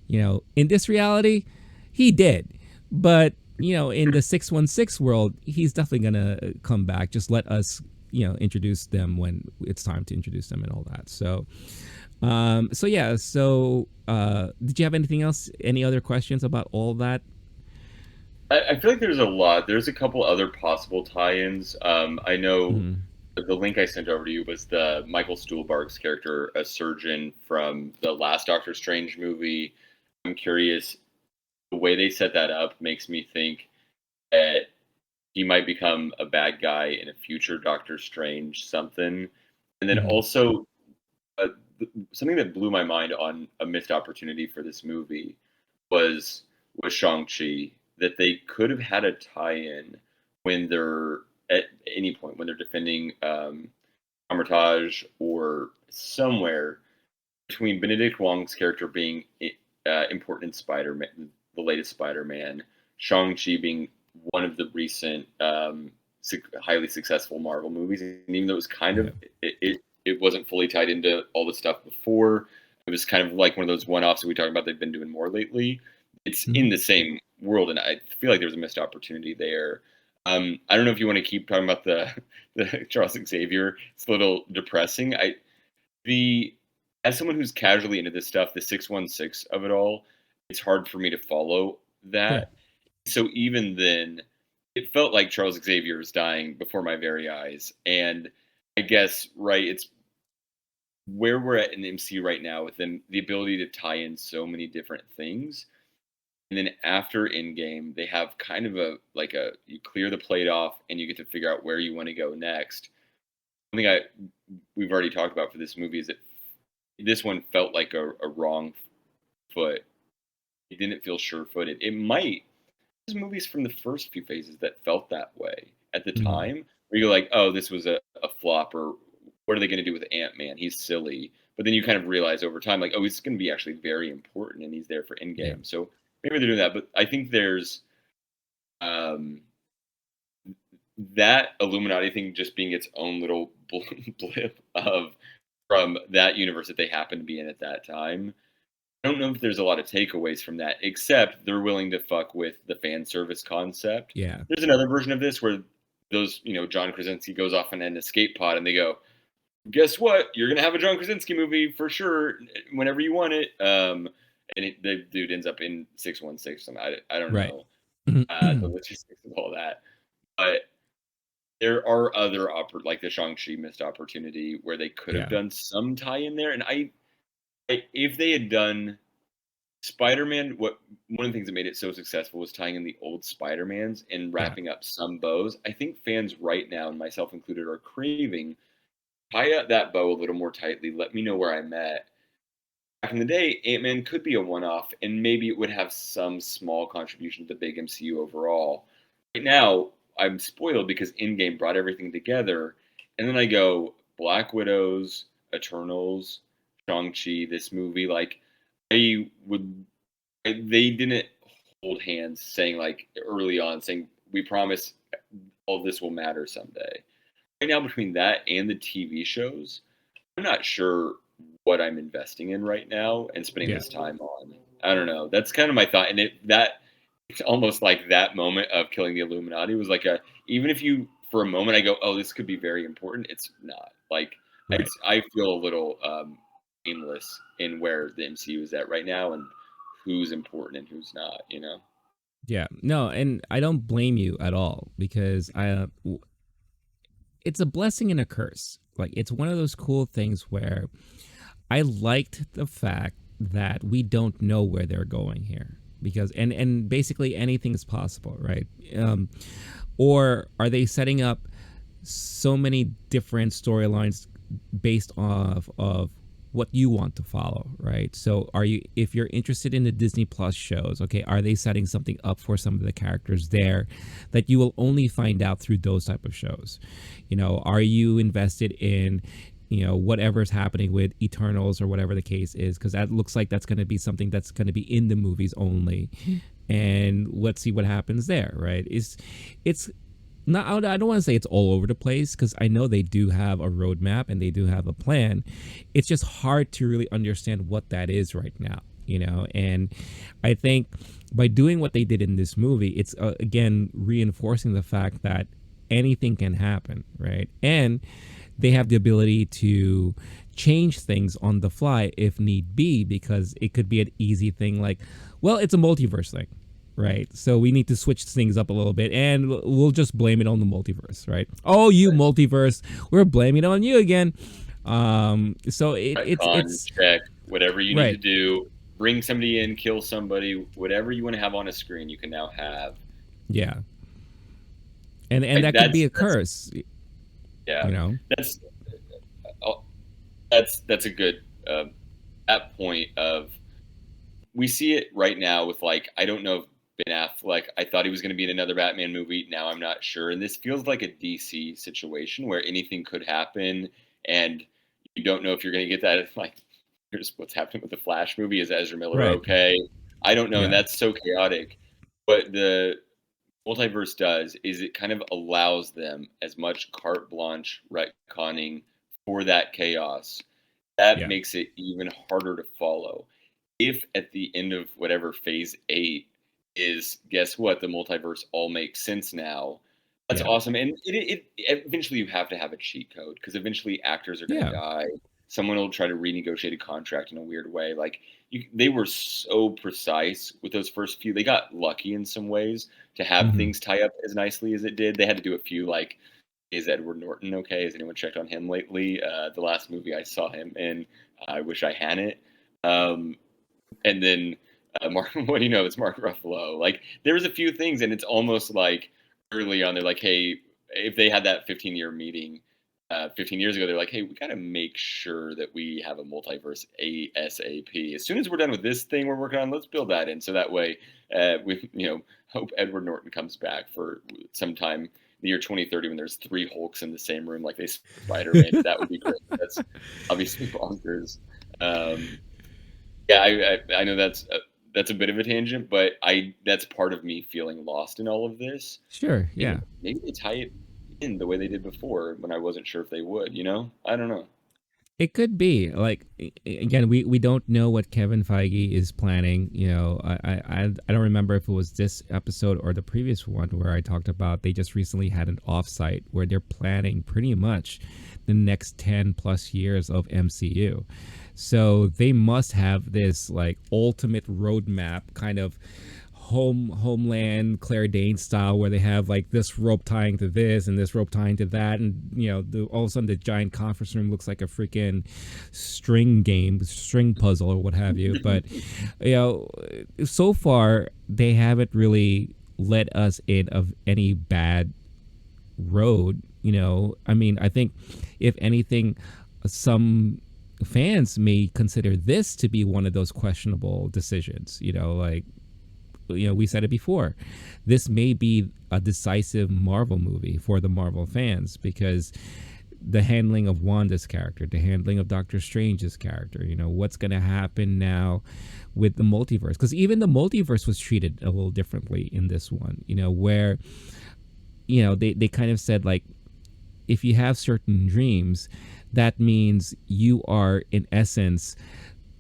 In this reality, he did. But, in the 616 world, he's definitely going to come back. Just let us, introduce them when it's time to introduce them and all that. So, yeah. So, did you have anything else? Any other questions about all that? I feel like there's a lot. There's a couple other possible tie-ins. I know Mhm. the link I sent over to you was the Michael Stuhlbarg's character, a surgeon from the last Doctor Strange movie. I'm curious. The way they set that up makes me think that he might become a bad guy in a future Doctor Strange something. And then Mhm. also uh, something that blew my mind on a missed opportunity for this movie was Shang-Chi, that they could have had a tie-in when they're at any point when they're defending Armitage or somewhere between Benedict Wong's character being important in Spider-Man, the latest Spider-Man, Shang-Chi being one of the recent highly successful Marvel movies, and even though it was kind Yeah. of it wasn't fully tied into all the stuff before. It was kind of like one of those one-offs that we talked about. They've been doing more lately. It's Mhm. in the same world, and I feel like there's a missed opportunity there. I don't know if you want to keep talking about the the Charles Xavier. It's a little depressing. The as someone who's casually into this stuff, the 616 of it all, it's hard for me to follow Yeah. that. So even then, it felt like Charles Xavier was dying before my very eyes. And I guess, right, it's where we're at in the MCU right now with them, the ability to tie in so many different things. And then after Endgame, they have kind of you clear the plate off and you get to figure out where you want to go next. Something we've already talked about for this movie is that this one felt like a wrong foot. It didn't feel sure-footed. It might. There's movies from the first few phases that felt that way at the Mhm. time, where you're like, "Oh, this was a flop," or "What are they going to do with Ant-Man? He's silly." But then you kind of realize over time, like, "Oh, he's going to be actually very important, and he's there for Yeah. Endgame." So maybe they're doing that. But I think there's um, that Illuminati thing just being its own little blip of from that universe that they happen to be in at that time. I don't know if there's a lot of takeaways from that, except they're willing to fuck with the fan service concept. Yeah. There's another version of this where John Krasinski goes off in an escape pod and they go, guess what? You're going to have a John Krasinski movie for sure whenever you want it. The dude ends up in 616. I don't Right. know the logistics of all that. But there are other, like the Shang-Chi missed opportunity where they could have Yeah. done some tie in there. And if they had done Spider-Man, one of the things that made it so successful was tying in the old Spider-Mans and Yeah. wrapping up some bows. I think fans right now, and myself included, are craving tie up that bow a little more tightly. Let me know where I'm at. Back in the day, Ant-Man could be a one-off, and maybe it would have some small contribution to the big MCU overall. Right now, I'm spoiled because Endgame brought everything together, and then I go Black Widows, Eternals, Shang-Chi, this movie. Like, I would they didn't hold hands saying like early on saying we promise all this will matter someday. Right now between that and the TV shows, I'm not sure what I'm investing in right now and spending Yeah. this time on. I don't know. That's kind of my thought. And it's almost like that moment of killing the Illuminati was like a even if you for a moment I go, oh, this could be very important. It's not. Like Right. I feel a little aimless in where the MCU is at right now and who's important and who's not. You know. Yeah. No, and I don't blame you at all because it's a blessing and a curse. Like it's one of those cool things where I liked the fact that we don't know where they're going here. because and basically anything is possible, right? Or are they setting up so many different storylines based off of what you want to follow, right? So are you, if you're interested in the Disney Plus shows, okay, are they setting something up for some of the characters there that you will only find out through those type of shows? You know, are you invested in, you know, whatever's happening with Eternals or whatever the case is, because that looks like that's going to be something that's going to be in the movies only, and let's see what happens there, right? It's not, I don't want to say it's all over the place, because I know they do have a roadmap and they do have a plan. It's just hard to really understand what that is right now, you know. And I think by doing what they did in this movie, it's again reinforcing the fact that anything can happen, right? And they have the ability to change things on the fly if need be, because it could be an easy thing like, well, it's a multiverse thing, right? So we need to switch things up a little bit, and we'll just blame it on the multiverse, right? Oh, you multiverse, we're blaming it on you again. So it's check whatever you need right. to do. Bring somebody in, kill somebody, whatever you want to have on a screen, you can now have. Yeah, and Like, that could be a curse. Yeah, You know, that's a good that point of, we see it right now with, like, I don't know if Ben Affleck, I thought he was going to be in another Batman movie. Now I'm not sure. And this feels like a DC situation where anything could happen, and you don't know if you're going to get that. It's like, here's what's happening with the Flash movie. Is Ezra Miller right? okay? I don't know. And Yeah, that's so chaotic. But the multiverse does is it kind of allows them as much carte blanche retconning for that chaos. That yeah, makes it even harder to follow. If at the end of whatever phase 8 is, guess what, the multiverse all makes sense now, that's yeah, awesome. And it eventually you have to have a cheat code, because eventually actors are going to yeah. die. Someone will try to renegotiate a contract in a weird way. Like, they were so precise with those first few. They got lucky in some ways to have Hmm. things tie up as nicely as it did. They had to do a few, like, is Edward Norton okay? Has anyone checked on him lately? The last movie I saw him in, I wish I hadn't. Um, and then Mark, what do you know? It's Mark Ruffalo. Like, there was a few things, and it's almost like early on, they're like, hey, if they had that 15-year meeting 15 years ago, they're like, hey, we got to make sure that we have a multiverse ASAP. As soon as we're done with this thing we're working on, let's build that in. So that way, we, hope Edward Norton comes back for sometime the year 2030 when there's 3 Hulks in the same room like they Spider-Man. That would be great. That's obviously bonkers. Yeah, I know that's a bit of a tangent, but that's part of me feeling lost in all of this. Sure, Maybe, yeah. maybe they tie it in the way they did before when I wasn't sure if they would. I don't know. It could be like, again, we don't know what Kevin Feige is planning. You know, I don't remember if it was this episode or the previous one where I talked about they just recently had an offsite where they're planning pretty much the next 10 plus years of MCU. So they must have this like ultimate roadmap kind of homeland Claire Danes style, where they have like this rope tying to this and this rope tying to that, and all of a sudden the giant conference room looks like a freaking string puzzle or what have you. But so far they haven't really led us in of any bad road. I mean, I think if anything, some fans may consider this to be one of those questionable decisions. We said it before, this may be a decisive Marvel movie for the Marvel fans, because the handling of Wanda's character, the handling of Doctor Strange's character, what's going to happen now with the multiverse, because even the multiverse was treated a little differently in this one, where they kind of said, like, if you have certain dreams, that means you are in essence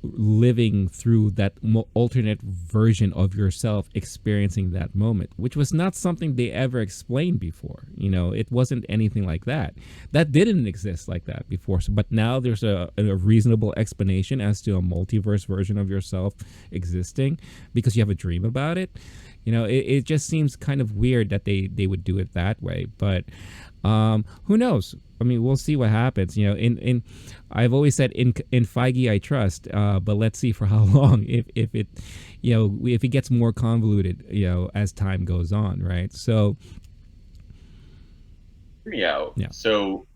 living through that alternate version of yourself experiencing that moment, which was not something they ever explained before. It wasn't anything like that didn't exist like that before. But now there's a reasonable explanation as to a multiverse version of yourself existing because you have a dream about it. It just seems kind of weird that they would do it that way. But who knows? I mean, we'll see what happens. I've always said in Feige I trust, but let's see for how long. If if it gets more convoluted, as time goes on, right? So Hear me out. yeah. So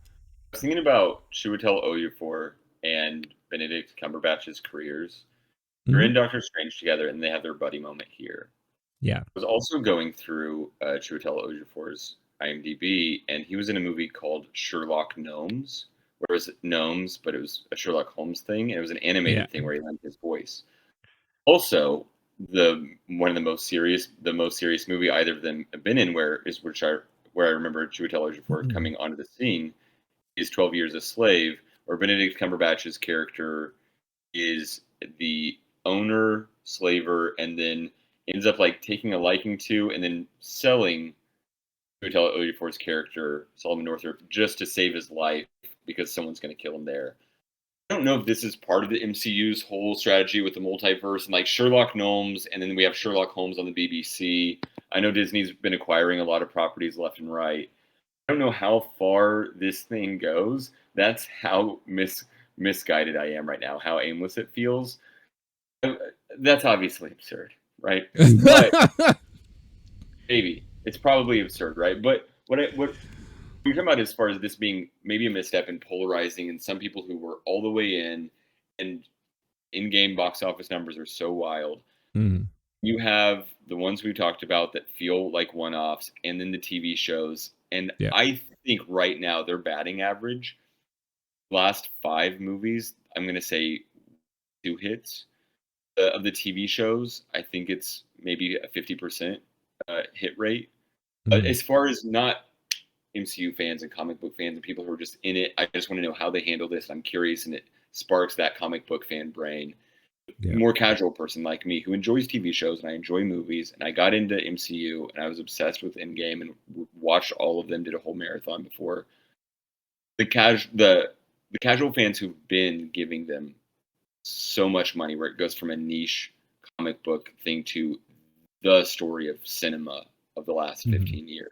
I was thinking about Chiwetel Ejiofor and Benedict Cumberbatch's careers. They're Hmm. in Doctor Strange together, and they have their buddy moment here. Yeah. I was also going through Chiwetel Ejiofor's IMDb, and he was in a movie called Sherlock Gnomes, where it was gnomes, but it was a Sherlock Holmes thing. And it was an Yeah. animated thing where he lent his voice. Also, the most serious movie either of them have been in, where I remember Chiwetel Ejiofor Mhm. coming onto the scene, is 12 Years a Slave, where Benedict Cumberbatch's character is the owner, slaver, and then ends up like taking a liking to and then selling Chiwetel Ejiofor's character, Solomon Northup, just to save his life because someone's going to kill him there. I don't know if this is part of the MCU's whole strategy with the multiverse and like Sherlock Gnomes, and then we have Sherlock Holmes on the BBC. I know Disney's been acquiring a lot of properties left and right. I don't know how far this thing goes. That's how misguided I am right now. How aimless it feels. That's obviously absurd, right? But maybe it's probably absurd, right? But what you're talking about as far as this being maybe a misstep and polarizing, and some people who were all the way in, and in-game box office numbers are so wild. Mhm. You have the ones we talked about that feel like one-offs, and then the TV shows. And Yeah. I think right now their batting average, last 5 movies, I'm going to say 2 hits. Of the TV shows, I think it's maybe a 50% hit rate. But Mhm. as far as not MCU fans and comic book fans and people who are just in it, I just want to know how they handle this. I'm curious, and it sparks that comic book fan brain. Yeah. More casual person like me who enjoys TV shows and I enjoy movies, and I got into MCU and I was obsessed with Endgame and watched all of them, did a whole marathon before. The casual fans who've been giving them so much money, where it goes from a niche comic book thing to the story of cinema of the last Mhm. 15 years.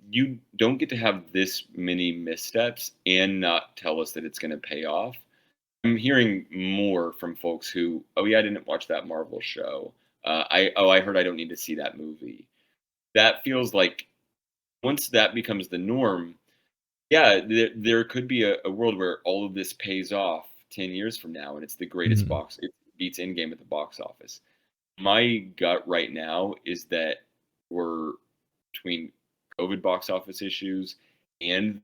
You don't get to have this many missteps and not tell us that it's going to pay off. I'm hearing more from folks who, oh yeah, I didn't watch that Marvel show. I heard I don't need to see that movie. That feels like once that becomes the norm, yeah, there could be a world where all of this pays off 10 years from now, and it's the greatest Mhm. box. It beats Endgame at the box office. My gut right now is that we're between COVID box office issues and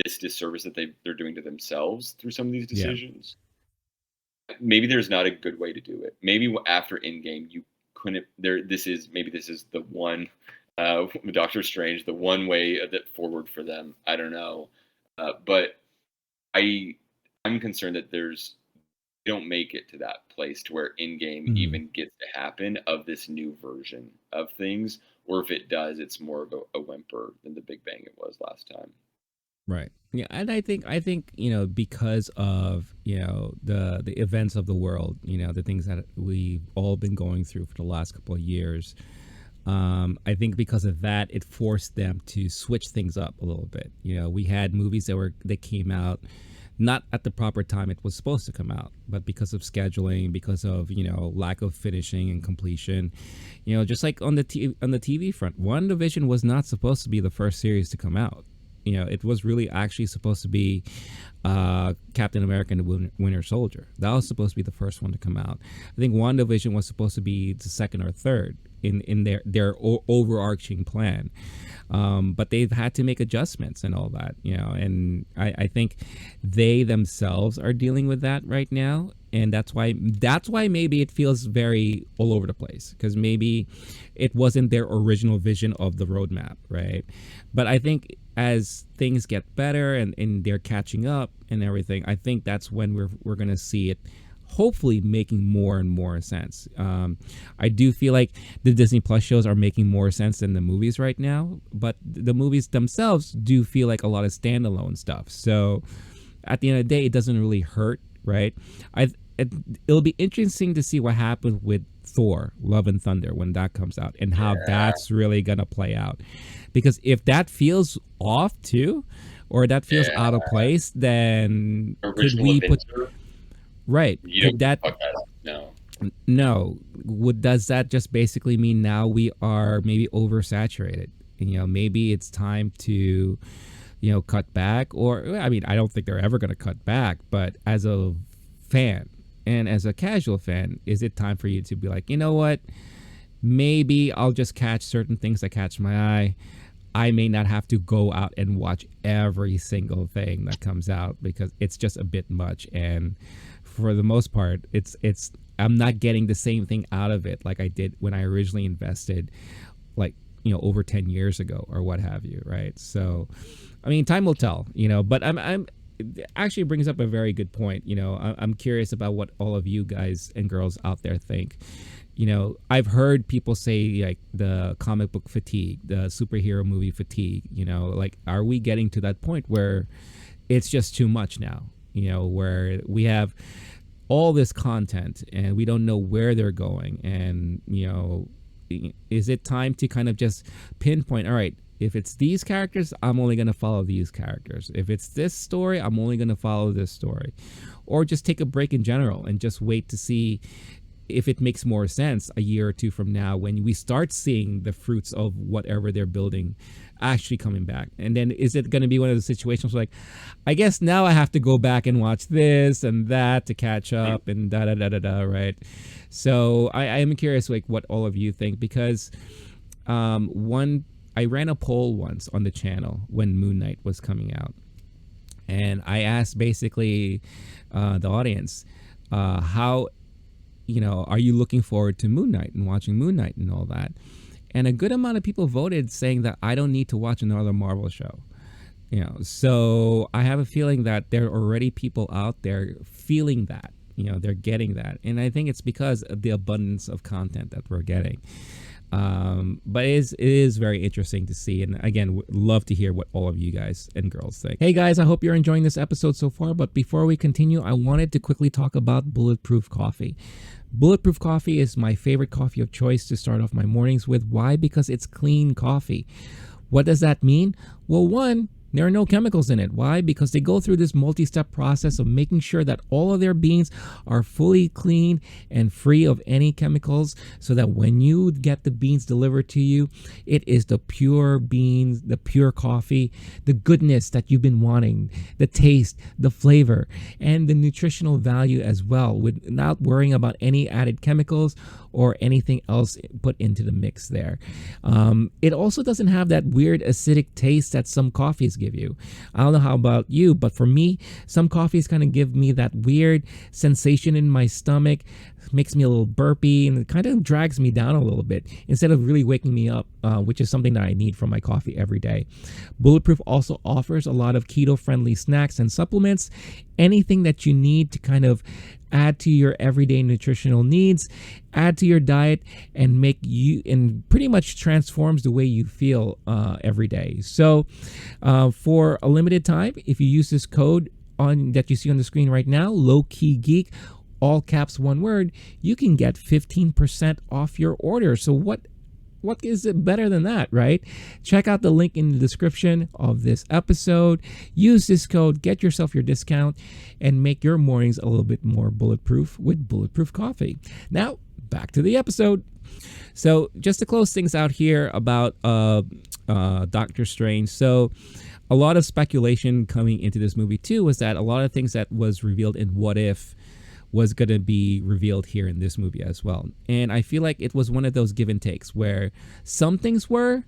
this disservice that they're doing to themselves through some of these Yeah. decisions. Maybe there's not a good way to do it. Maybe after Endgame, you couldn't. This is the one. Doctor Strange, the one way that forward for them. I don't know, but I I'm concerned that they don't make it to that place to where in-game Mhm. even gets to happen of this new version of things, or if it does, it's more of a whimper than the Big Bang it was last time. Right. Yeah, and I think because of the events of the world, the things that we've all been going through for the last couple of years. I think because of that, it forced them to switch things up a little bit. We had movies that came out not at the proper time it was supposed to come out, but because of scheduling, because of lack of finishing and completion. Just like on the TV front, WandaVision was not supposed to be the first series to come out. It was really actually supposed to be Captain America and the Winter Soldier. That was supposed to be the first one to come out. I think WandaVision was supposed to be the second or third in their overarching plan. But they've had to make adjustments and all that, and I think they themselves are dealing with that right now. And that's why maybe it feels very all over the place, because maybe it wasn't their original vision of the roadmap, right? But I think as things get better and they're catching up and everything, I think that's when we're gonna see it hopefully making more and more sense. I do feel like the Disney Plus shows are making more sense than the movies right now, but the movies themselves do feel like a lot of standalone stuff. So at the end of the day, it doesn't really hurt, right? I it, It'll be interesting to see what happens with Thor: Love and Thunder when that comes out, and how Yeah, that's really gonna play out. Because if that feels off too, or that feels out yeah. of place, then could Original we put Avenger, right? you Could don't that fuck that. No. No. Does that just basically mean now we are maybe oversaturated? Maybe it's time to, cut back, or I mean, I don't think they're ever going to cut back, but as a fan and as a casual fan, is it time for you to be like, you know what? Maybe I'll just catch certain things that catch my eye. I may not have to go out and watch every single thing that comes out because it's just a bit much. And for the most part, it's I'm not getting the same thing out of it like I did when I originally invested, like, over 10 years ago or what have you, right? So, I mean, time will tell, but I'm it actually brings up a very good point. I'm curious about what all of you guys and girls out there think. I've heard people say like the comic book fatigue, the superhero movie fatigue, like, are we getting to that point where it's just too much now, where we have all this content and we don't know where they're going? And, is it time to kind of just pinpoint, all right, if it's these characters, I'm only going to follow these characters. If it's this story, I'm only going to follow this story. Or just take a break in general and just wait to see if it makes more sense a year or two from now when we start seeing the fruits of whatever they're building actually coming back. And then is it going to be one of the situations like, I guess now I have to go back and watch this and that to catch up and da da da da da, right? So I am curious like what all of you think, because I ran a poll once on the channel when Moon Knight was coming out, and I asked basically the audience, how, are you looking forward to Moon Knight and watching Moon Knight and all that? And a good amount of people voted saying that I don't need to watch another Marvel show. So I have a feeling that there are already people out there feeling that, they're getting that. And I think it's because of the abundance of content that we're getting. But it is very interesting to see. And again, love to hear what all of you guys and girls think. Hey guys, I hope you're enjoying this episode so far. But before we continue, I wanted to quickly talk about Bulletproof Coffee. Bulletproof Coffee is my favorite coffee of choice to start off my mornings with. Why? Because it's clean coffee. What does that mean? Well, one, there are no chemicals in it. Why? Because they go through this multi-step process of making sure that all of their beans are fully clean and free of any chemicals, so that when you get the beans delivered to you, it is the pure beans, the pure coffee, the goodness that you've been wanting, the taste, the flavor, and the nutritional value as well, without worrying about any added chemicals or anything else put into the mix there. It also doesn't have that weird acidic taste that some coffees give you. I don't know how about you, but for me, some coffees kind of give me that weird sensation in my stomach, makes me a little burpy, and it kind of drags me down a little bit instead of really waking me up, which is something that I need from my coffee every day. Bulletproof also offers a lot of keto-friendly snacks and supplements, anything that you need to kind of add to your everyday nutritional needs, add to your diet, and make you, and pretty much transforms the way you feel every day. So for a limited time, if you use this code that you see on the screen right now, LOWKEY GEEK, all caps, one word, you can get 15% off your order. So what is it better than that, right? Check out the link in the description of this episode. Use this code, get yourself your discount, and make your mornings a little bit more bulletproof with Bulletproof Coffee. Now, back to the episode. So just to close things out here about Doctor Strange. So a lot of speculation coming into this movie too was that a lot of things that was revealed in What If was going to be revealed here in this movie as well. And I feel like it was one of those give and takes where some things were,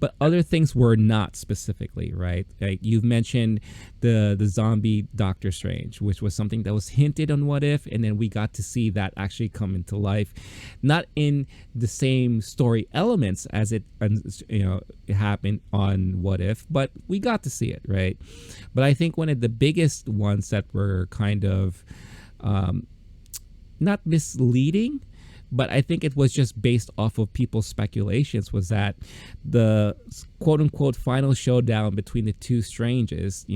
but other things were not specifically, right? Like you've mentioned the zombie Doctor Strange, which was something that was hinted on What If, and then we got to see that actually come into life, not in the same story elements as it happened on What If, but we got to see it, right? But I think one of the biggest ones that were kind of not misleading, but I think it was just based off of people's speculations, was that the quote unquote final showdown between the two Stranges,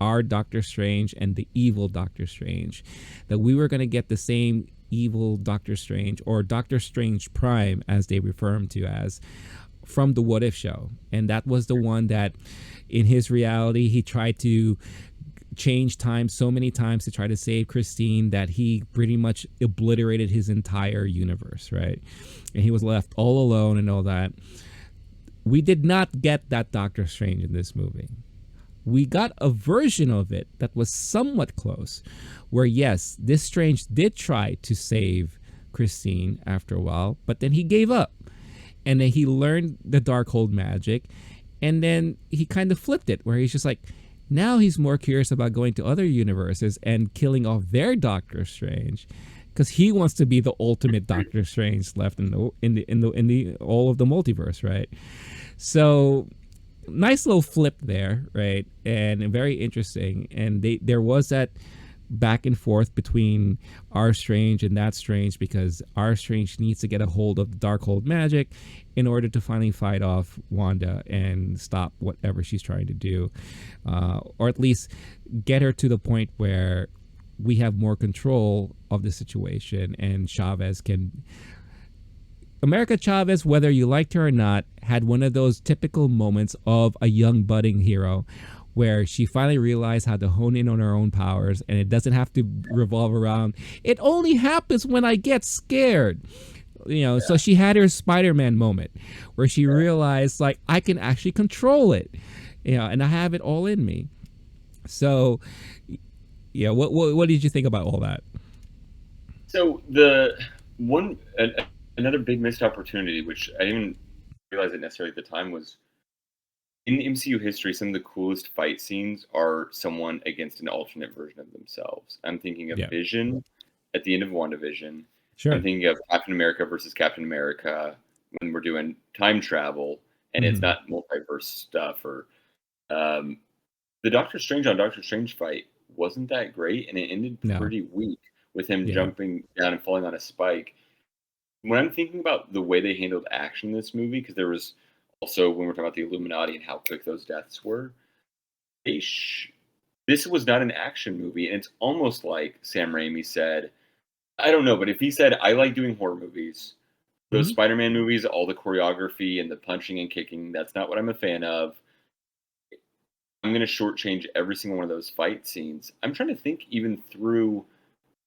our Doctor Strange and the evil Doctor Strange, that we were going to get the same evil Doctor Strange, or Doctor Strange Prime as they refer him to as, from the What If show. And that was the one that in his reality he tried to changed time so many times to try to save Christine that he pretty much obliterated his entire universe, right? And he was left all alone and all that. We did not get that Doctor Strange in this movie. We got a version of it that was somewhat close, where yes, this Strange did try to save Christine after a while, but then he gave up. And then he learned the Darkhold magic, and then he kind of flipped it, where he's just like, now he's more curious about going to other universes and killing off their Doctor Strange, because he wants to be the ultimate Doctor Strange left in the all of the multiverse, right? So nice little flip there, right? And very interesting. And there was that back and forth between our Strange and that Strange, because our Strange needs to get a hold of the Darkhold magic in order to finally fight off Wanda and stop whatever she's trying to do, or at least get her to the point where we have more control of the situation and Chavez can... America Chavez, whether you liked her or not, had one of those typical moments of a young budding hero where she finally realized how to hone in on her own powers, and it doesn't have to revolve around, it only happens when I get scared. So she had her Spider-Man moment where she realized, like, I can actually control it, and I have it all in me. So, yeah, what did you think about all that? So another big missed opportunity, which I didn't realize it necessarily at the time, was in MCU history, some of the coolest fight scenes are someone against an alternate version of themselves. I'm thinking of Vision at the end of WandaVision. Sure. I'm thinking of Captain America versus Captain America when we're doing time travel and it's not multiverse stuff. Or the Doctor Strange on Doctor Strange fight wasn't that great, and it ended pretty weak with him jumping down and falling on a spike. When I'm thinking about the way they handled action in this movie, because there was also, when we're talking about the Illuminati and how quick those deaths were, this was not an action movie. And it's almost like Sam Raimi said, I don't know, but if he said, I like doing horror movies, those Spider-Man movies, all the choreography and the punching and kicking, that's not what I'm a fan of. I'm going to shortchange every single one of those fight scenes. I'm trying to think even through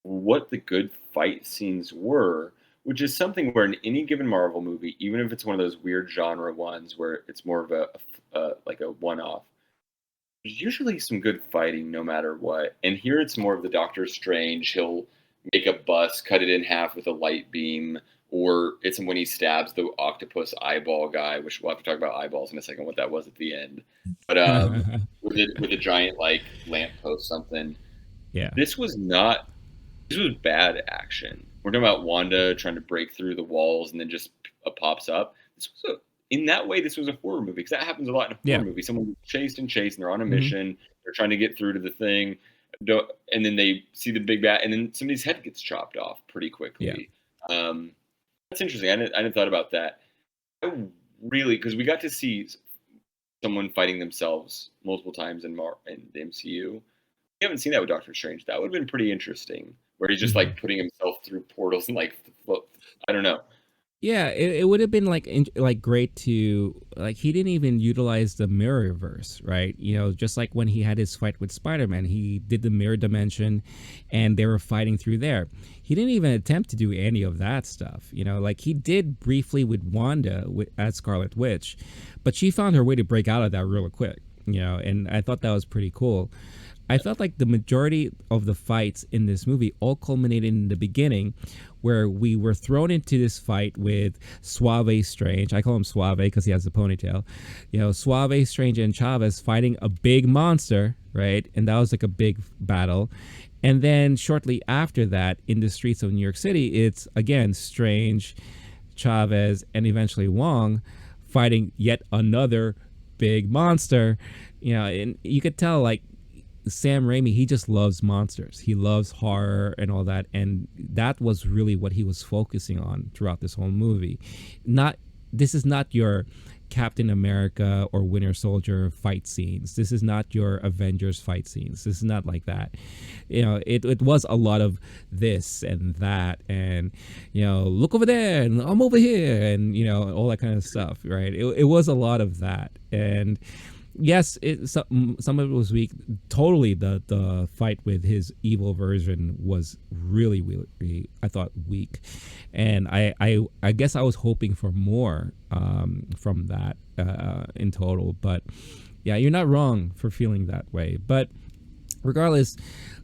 what the good fight scenes were, which is something where in any given Marvel movie, even if it's one of those weird genre ones where it's more of like a one-off, there's usually some good fighting no matter what. And here it's more of the Doctor Strange. He'll make a bus, cut it in half with a light beam, or it's when he stabs the octopus eyeball guy, which we'll have to talk about eyeballs in a second, what that was at the end. But with a giant like lamppost something. Yeah. This was bad action. We're talking about Wanda trying to break through the walls and then just pops up. In that way, this was a horror movie, because that happens a lot in a horror movie. Someone chased and they're on a mission. They're trying to get through to the thing. And then they see the big bat, and then somebody's head gets chopped off pretty quickly. Yeah. That's interesting. I hadn't thought about that. Because we got to see someone fighting themselves multiple times in the MCU. We haven't seen that with Doctor Strange. That would have been pretty interesting, where he's just like putting himself through portals and like, I don't know. Yeah, it would have been like great to, like, he didn't even utilize the mirrorverse, right? Just like when he had his fight with Spider-Man, he did the mirror dimension and they were fighting through there. He didn't even attempt to do any of that stuff, like he did briefly with Wanda as Scarlet Witch, but she found her way to break out of that real quick, and I thought that was pretty cool. I felt like the majority of the fights in this movie all culminated in the beginning, where we were thrown into this fight with Suave Strange. I call him Suave because he has a ponytail. Suave Strange and Chavez fighting a big monster, right? And that was like a big battle. And then shortly after that, in the streets of New York City, it's again Strange, Chavez, and eventually Wong fighting yet another big monster. And you could tell, like, Sam Raimi, he just loves monsters. He loves horror and all that. And that was really what he was focusing on throughout this whole movie. This is not your Captain America or Winter Soldier fight scenes. This is not your Avengers fight scenes. This is not like that. It was a lot of this and that, and look over there and I'm over here, and all that kind of stuff, right? It was a lot of that. And yes, some of it was weak. Totally, the fight with his evil version was really, really, I thought, weak, and I guess I was hoping for more from that in total. But yeah, you're not wrong for feeling that way. But regardless,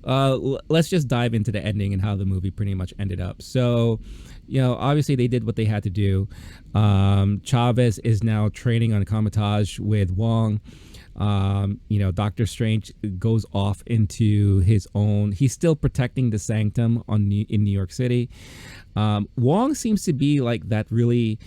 let's just dive into the ending and how the movie pretty much ended up. So, obviously they did what they had to do. Chavez is now training on Kamatage with Wong. Doctor Strange goes off into his own. He's still protecting the Sanctum in New York City. Wong seems to be like that really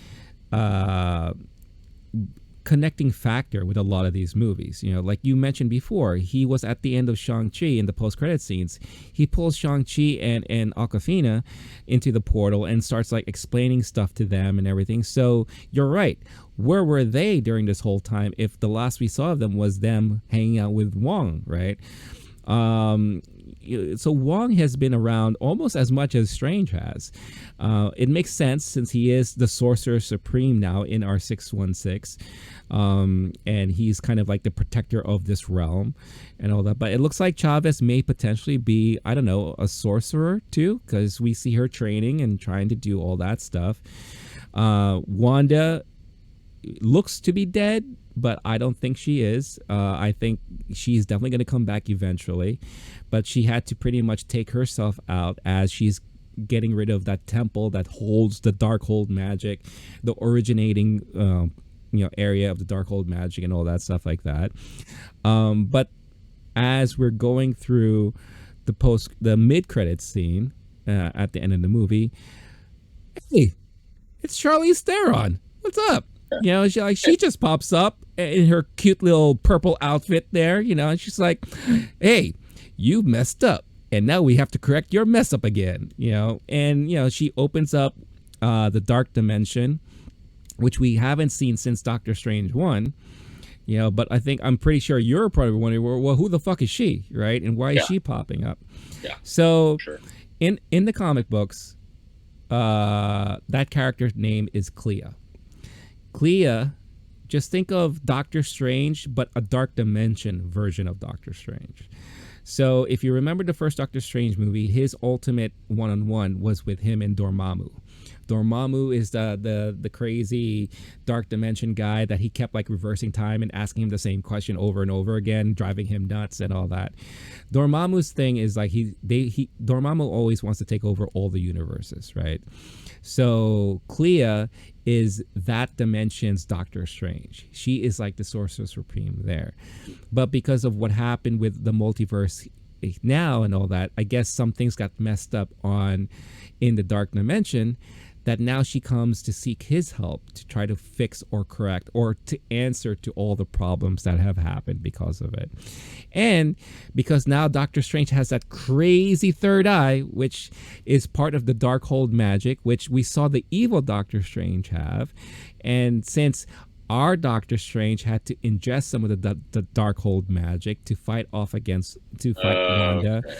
connecting factor with a lot of these movies. Like you mentioned before, he was at the end of Shang-Chi in the post-credit scenes. He pulls Shang-Chi and Awkwafina into the portal and starts like explaining stuff to them and everything. So you're right. Where were they during this whole time if the last we saw of them was them hanging out with Wong, right? So Wong has been around almost as much as Strange has. It makes sense since he is the Sorcerer Supreme now in our 616. And he's kind of like the protector of this realm and all that. But it looks like Chavez may potentially be, I don't know, a sorcerer too, because we see her training and trying to do all that stuff. Wanda looks to be dead, but I don't think she is. I think she's definitely going to come back eventually, but she had to pretty much take herself out as she's getting rid of that temple that holds the Darkhold magic, the originating area of the Darkhold magic and all that stuff like that. But as we're going through the mid-credits scene at the end of the movie, hey, it's Charlize Theron. What's up? She just pops up in her cute little purple outfit there, and she's like, hey, you messed up. And now we have to correct your mess up again, And, she opens up the dark dimension, which we haven't seen since Doctor Strange 1. But I'm pretty sure you're probably wondering, well, who the fuck is she, right? And why is she popping up? Yeah. So sure. in the comic books, that character's name is Clea. Clea, just think of Doctor Strange, but a dark dimension version of Doctor Strange. So if you remember the first Doctor Strange movie, his ultimate one-on-one was with him and Dormammu. Dormammu is the crazy dark dimension guy that he kept like reversing time and asking him the same question over and over again, driving him nuts and all that. Dormammu's thing is like Dormammu always wants to take over all the universes, right? So Clea is that dimension's Doctor Strange. She is like the Sorcerer Supreme there. But because of what happened with the multiverse now and all that, I guess some things got messed up in the dark dimension, that now she comes to seek his help to try to fix or correct or to answer to all the problems that have happened because of it. And because now Doctor Strange has that crazy third eye, which is part of the Darkhold magic, which we saw the evil Doctor Strange have. And since our Doctor Strange had to ingest some of the Darkhold magic to fight Wanda. Okay.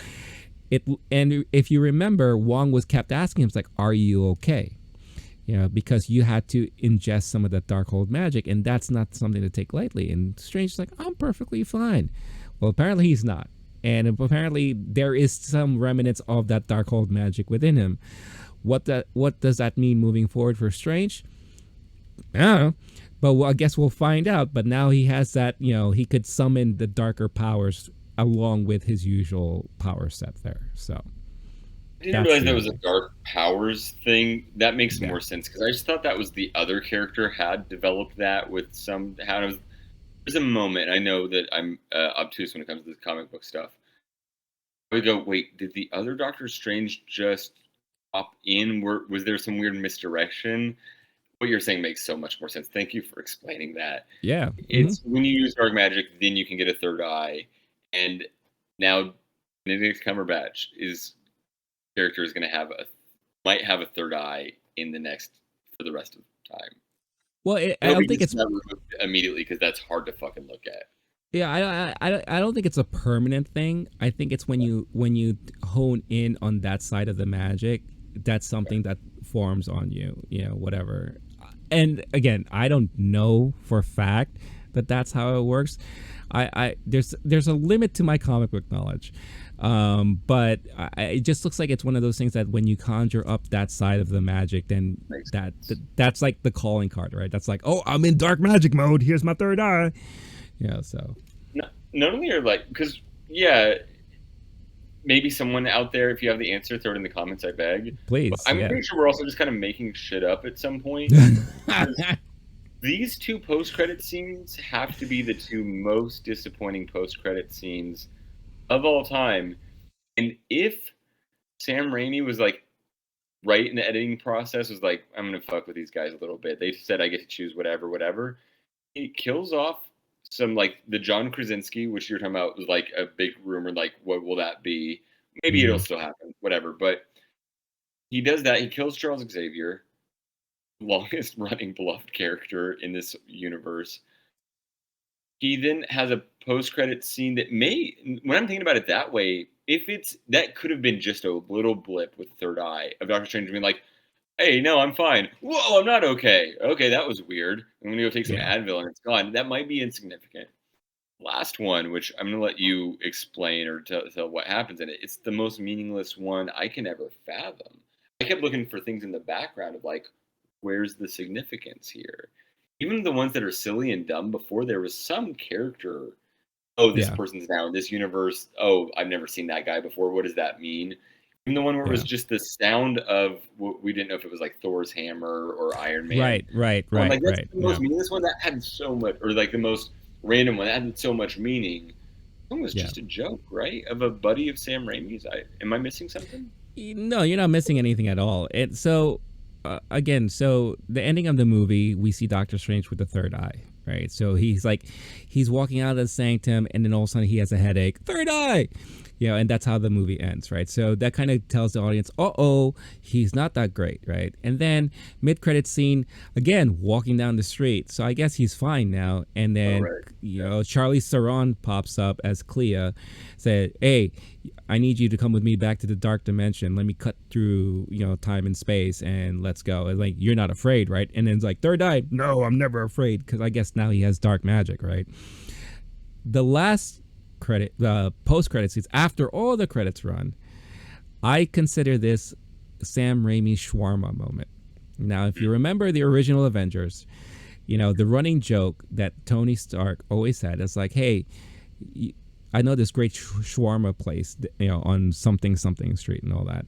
And if you remember, Wong was kept asking him, like, are you okay? Because you had to ingest some of that Darkhold magic, and that's not something to take lightly. And Strange is like, I'm perfectly fine. Well, apparently he's not. And apparently there is some remnants of that Darkhold magic within him. What does that mean moving forward for Strange? I don't know. But I guess we'll find out. But now he has that, he could summon the darker powers along with his usual power set there. So I didn't realize that was a dark powers thing. That makes more sense because I just thought that was the other character had developed that with some. There's a moment, I know that I'm obtuse when it comes to this comic book stuff. I would go, wait, did the other Doctor Strange just pop in? Was there some weird misdirection? What you're saying makes so much more sense. Thank you for explaining that. Yeah. It's when you use dark magic, then you can get a third eye. And now Benedict Cumberbatch character is going to might have a third eye for the rest of the time. Well, I don't think it's immediately because that's hard to fucking look at. Yeah, I don't think it's a permanent thing. I think it's when you hone in on that side of the magic, that's something that forms on you, whatever. And again, I don't know for a fact that that's how it works. There's a limit to my comic book knowledge, but it just looks like it's one of those things that when you conjure up that side of the magic, then that's like the calling card, right? That's like, oh, I'm in dark magic mode. Here's my third eye. Yeah. So not only are like, because maybe someone out there, if you have the answer, throw it in the comments. I beg. Please. But I'm pretty sure we're also just kind of making shit up at some point. These two post-credit scenes have to be the two most disappointing post-credit scenes of all time. And if Sam Raimi was like right in the editing process, was like, I'm gonna fuck with these guys a little bit. They said I get to choose whatever. He kills off some, like, the John Krasinski, which you're talking about was like a big rumor, like what will that be? Maybe it'll still happen, whatever. But he does that. He kills Charles Xavier, longest running beloved character in this universe. He then has a post-credit scene that when I'm thinking about it that way, that could have been just a little blip with Third Eye of Doctor Strange being like, hey, no, I'm fine. Whoa, I'm not okay. Okay, that was weird. I'm gonna go take some Advil and it's gone. That might be insignificant. Last one, which I'm gonna let you explain or tell what happens in it. It's the most meaningless one I can ever fathom. I kept looking for things in the background of like, where's the significance here? Even the ones that are silly and dumb before, there was some character. Oh, this person's now in this universe. Oh, I've never seen that guy before. What does that mean? Even the one where it was just the sound of, we didn't know if it was like Thor's hammer or Iron Man. Right. Like, that's the most meaningless one that had so much, or like the most random one that had so much meaning. It was just a joke, right? Of a buddy of Sam Raimi's. Am I missing something? No, you're not missing anything at all. And so, again, so the ending of the movie, we see Doctor Strange with the third eye, right? So he's walking out of the sanctum, and then all of a sudden he has a headache. Third eye! And that's how the movie ends, right? So that kind of tells the audience, he's not that great, right? And then mid-credit scene, again, walking down the street. So I guess he's fine now. And then, Charlize Theron pops up as Clea, said, hey, I need you to come with me back to the dark dimension. Let me cut through, time and space, and let's go. And like, you're not afraid, right? And then it's like, third eye, no, I'm never afraid, because I guess now he has dark magic, right? The last post-credit scenes, after all the credits run, I consider this Sam Raimi's shawarma moment. Now, if you remember the original Avengers, the running joke that Tony Stark always had is like, hey, I know this great shawarma place, on something street and all that.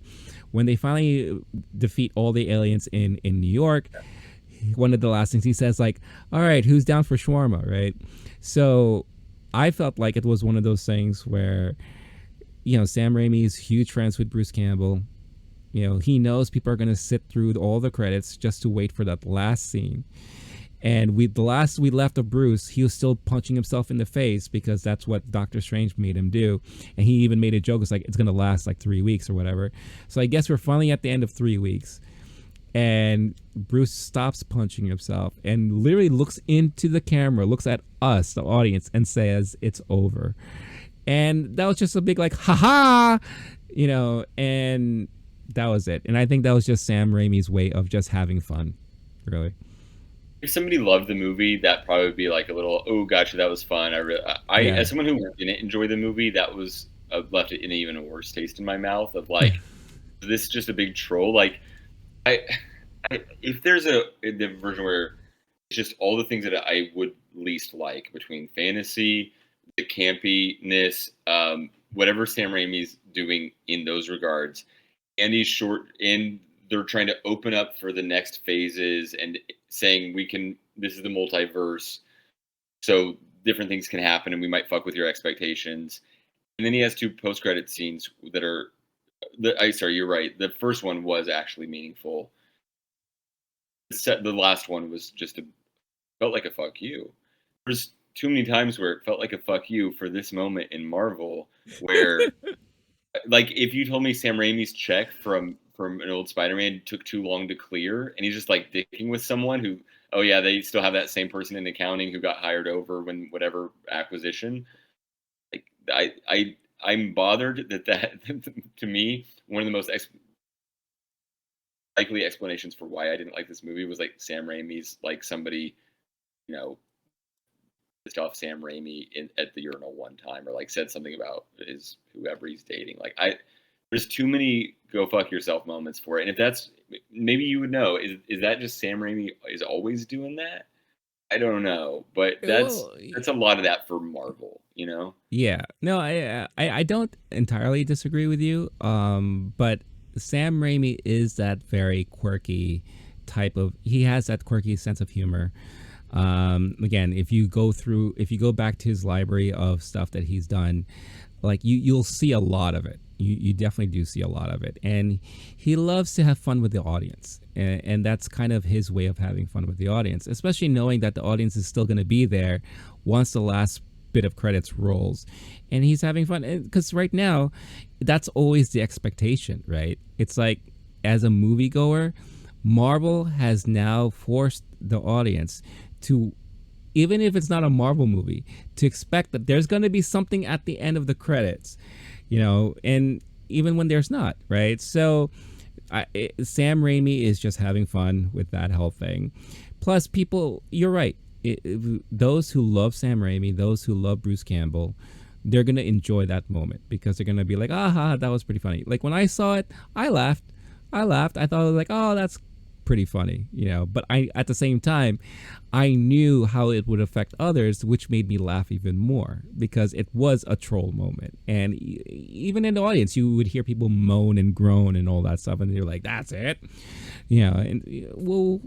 When they finally defeat all the aliens in New York, one of the last things he says, like, all right, who's down for shawarma, right? So I felt like it was one of those things where, Sam Raimi's huge friends with Bruce Campbell. He knows people are going to sit through all the credits just to wait for that last scene. And the last we left of Bruce, he was still punching himself in the face, because that's what Doctor Strange made him do. And he even made a joke. It's like, it's going to last like 3 weeks or whatever. So I guess we're finally at the end of 3 weeks. And Bruce stops punching himself and literally looks into the camera, looks at us, the audience, and says, it's over. And that was just a big like, ha-ha, and that was it. And I think that was just Sam Raimi's way of just having fun, really. If somebody loved the movie, that probably would be like a little, oh, gotcha, that was fun. As someone who didn't enjoy the movie, that was left it in even a worse taste in my mouth of like, this is just a big troll. Like, if there's the version where it's just all the things that I would least like between fantasy, the campiness, whatever Sam Raimi's doing in those regards, and they're trying to open up for the next phases and saying this is the multiverse, so different things can happen and we might fuck with your expectations. And then he has two post-credit scenes that are, sorry, you're right. The first one was actually meaningful. The last one was felt like a fuck you. There's too many times where it felt like a fuck you for this moment in Marvel, where like, if you told me Sam Raimi's check from an old Spider-Man took too long to clear, and he's just like dicking with someone who, oh yeah, they still have that same person in accounting who got hired over when whatever acquisition. Like, I'm bothered that to me, one of the most likely explanations for why I didn't like this movie was like Sam Raimi's like somebody, pissed off Sam Raimi at the urinal one time, or like said something about his whoever he's dating. Like there's too many go fuck yourself moments for it. And if that's maybe you would know, is that just Sam Raimi is always doing that? I don't know, but Well, that's a lot of that for Marvel, you know? yeah. No, I don't entirely disagree with you. But Sam Raimi is that very quirky type of. He has that quirky sense of humor. Again, if you go back to his library of stuff that he's done, like you'll see a lot of it. You definitely do see a lot of it, and he loves to have fun with the audience, and that's kind of his way of having fun with the audience, especially knowing that the audience is still going to be there once the last bit of credits rolls, and he's having fun. Because right now, that's always the expectation, right? It's like, as a moviegoer, Marvel has now forced the audience to, even if it's not a Marvel movie, to expect that there's going to be something at the end of the credits, and even when there's not, right? So Sam Raimi is just having fun with that whole thing. Plus, people, you're right. Those who love Sam Raimi, those who love Bruce Campbell, they're going to enjoy that moment because they're going to be like, aha, that was pretty funny. Like when I saw it, I laughed. I thought it was like, oh, that's pretty funny, but at the same time, I knew how it would affect others, which made me laugh even more because it was a troll moment. And even in the audience, you would hear people moan and groan and all that stuff, and you're like, that's it. And well,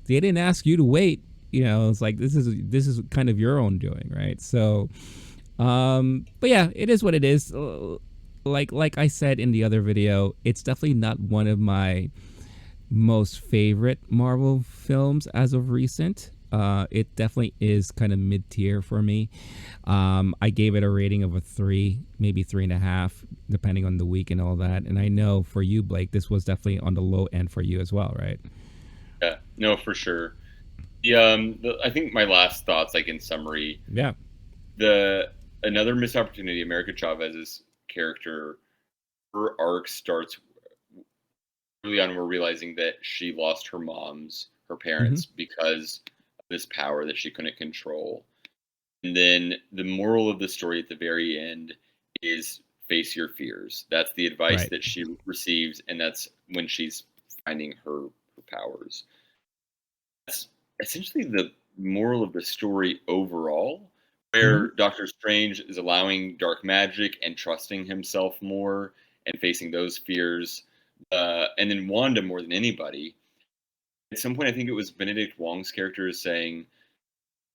they didn't ask you to wait. It's like this is kind of your own doing, right? So but yeah, it is what it is. Like I said in the other video, it's definitely not one of my most favorite Marvel films as of recent. It definitely is kind of mid-tier for me. I gave it a rating of a 3, maybe 3.5, depending on the week and all that. And I know for you, Blake, this was definitely on the low end for you as well, right? Yeah, no, for sure. I think my last thoughts, like in summary, Yeah. Another missed opportunity. America Chavez's character, her arc starts early on. We're realizing that she lost her parents, because of this power that she couldn't control. And then the moral of the story at the very end is face your fears. That's the advice Right. that she receives, and that's when she's finding her powers. That's essentially the moral of the story overall, Mm-hmm. where Doctor Strange is allowing dark magic and trusting himself more and facing those fears. And then Wanda, more than anybody, at some point, I think it was Benedict Wong's character is saying,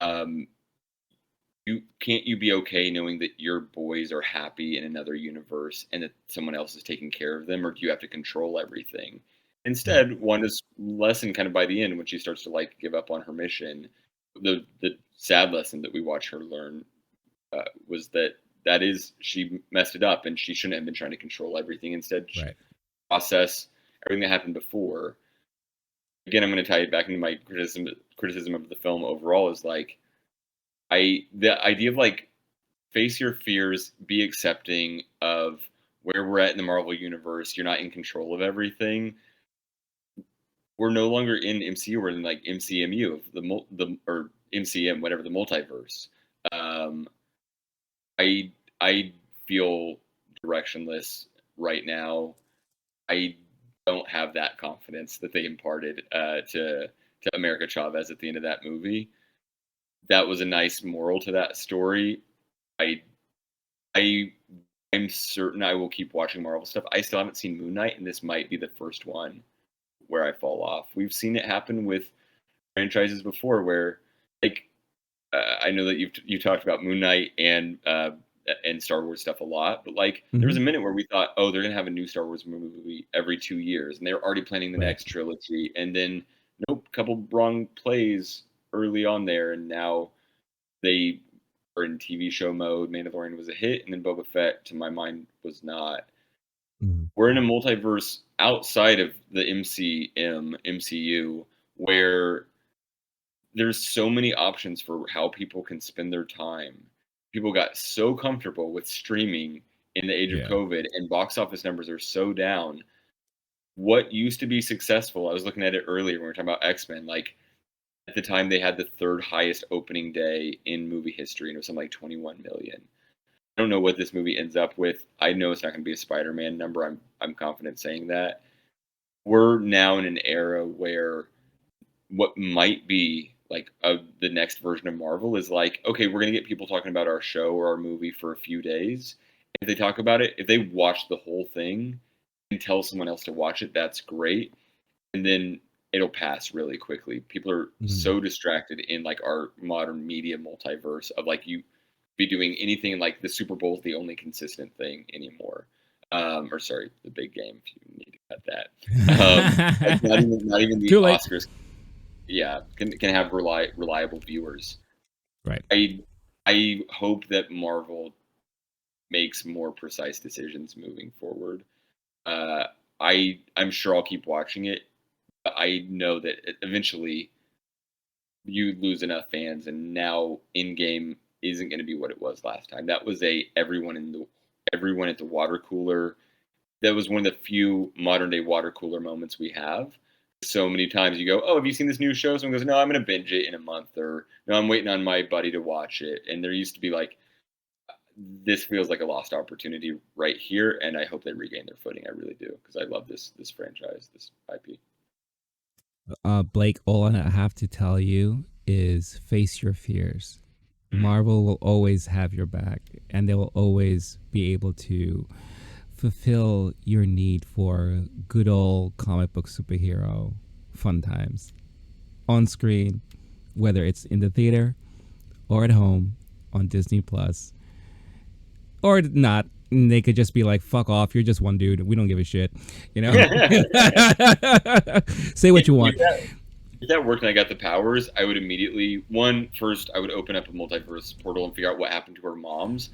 um, you be okay knowing that your boys are happy in another universe and that someone else is taking care of them, or do you have to control everything? Right. Instead, Wanda's lesson kind of by the end, when she starts to like give up on her mission, the sad lesson that we watch her learn, was that is she messed it up and she shouldn't have been trying to control everything. Instead, she Right. process everything that happened before. Again, I'm going to tie it back into my criticism of the film overall, is like, the idea of like face your fears, be accepting of where we're at in the Marvel universe. You're not in control of everything. We're no longer in MCU. We're in like MCMU of or MCM, whatever, the multiverse. Um, I I feel directionless right now. I don't have that confidence that they imparted to America Chavez at the end of that movie. That was a nice moral to that story. I I I'm certain I will keep watching Marvel stuff. I still haven't seen Moon Knight, and this might be the first one where I fall off. We've seen it happen with franchises before, where like, I know that you talked about Moon Knight and Star Wars stuff a lot, but like there Mm-hmm. was a minute where we thought, oh, they're gonna have a new Star Wars movie every 2 years, and they were already planning the Right. next trilogy, and then nope, couple wrong plays early on there, and now they are in TV show mode. Mandalorian was a hit, and then Boba Fett, to my mind, was not. Mm-hmm. We're in a multiverse outside of the MCU, where there's so many options for how people can spend their time. People got so comfortable with streaming in the age of Yeah. COVID, and box office numbers are so down. What used to be successful, I was looking at it earlier when we were talking about X-Men, like At the time, they had the third highest opening day in movie history, and it was something like 21 million. I don't know what this movie ends up with. I know it's not going to be a Spider-Man number. I'm confident saying that. We're now in an era where what might be like the next version of Marvel is like, okay, we're going to get people talking about our show or our movie for a few days. If they talk about it, if they watch the whole thing and tell someone else to watch it, that's great. And then it'll pass really quickly. People are so distracted in like our modern media multiverse of like you be doing anything like the Super Bowl is the only consistent thing anymore. Or sorry, the big game if you need to cut that. Like not even the Oscars. Yeah, can have reliable viewers. Right. I hope that Marvel makes more precise decisions moving forward. I'm sure I'll keep watching it. But I know that eventually you lose enough fans, and now in-game isn't going to be what it was last time. That was everyone at the water cooler. That was one of the few modern day water cooler moments we have. So many times you go, oh, have you seen this new show? Someone goes, no, I'm going to binge it in a month, or no, I'm waiting on my buddy to watch it. And there used to be like, this feels like a lost opportunity right here, and I hope they regain their footing. I really do, because I love this franchise, this IP. Blake, all I have to tell you is face your fears. Marvel will always have your back, and they will always be able to fulfill your need for good old comic book superhero fun times on screen, whether it's in the theater or at home on Disney Plus or not. And they could just be like, fuck off, you're just one dude, we don't give a shit, you know. Say what you want. If that worked and I got the powers, I would immediately first I would open up a multiverse portal and figure out what happened to her moms.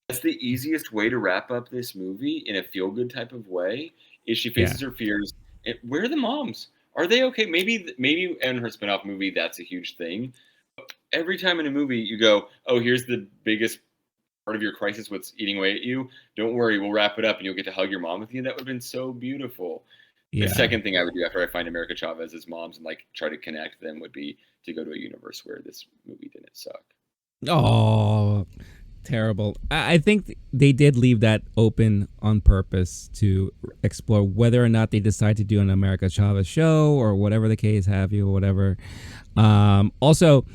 That's the easiest way to wrap up this movie in a feel-good type of way. Is she faces her fears? Where are the moms? Are they okay? Maybe in her spinoff movie that's a huge thing. But every time in a movie you go, oh, here's the biggest part of your crisis, what's eating away at you. Don't worry, we'll wrap it up and you'll get to hug your mom with you. That would have been so beautiful. Yeah. The second thing I would do after I find America Chavez's moms and like try to connect them would be to go to a universe where this movie didn't suck. Oh, terrible. I think they did leave that open on purpose to explore whether or not they decide to do an America Chavez show or whatever the case have you or whatever. Also,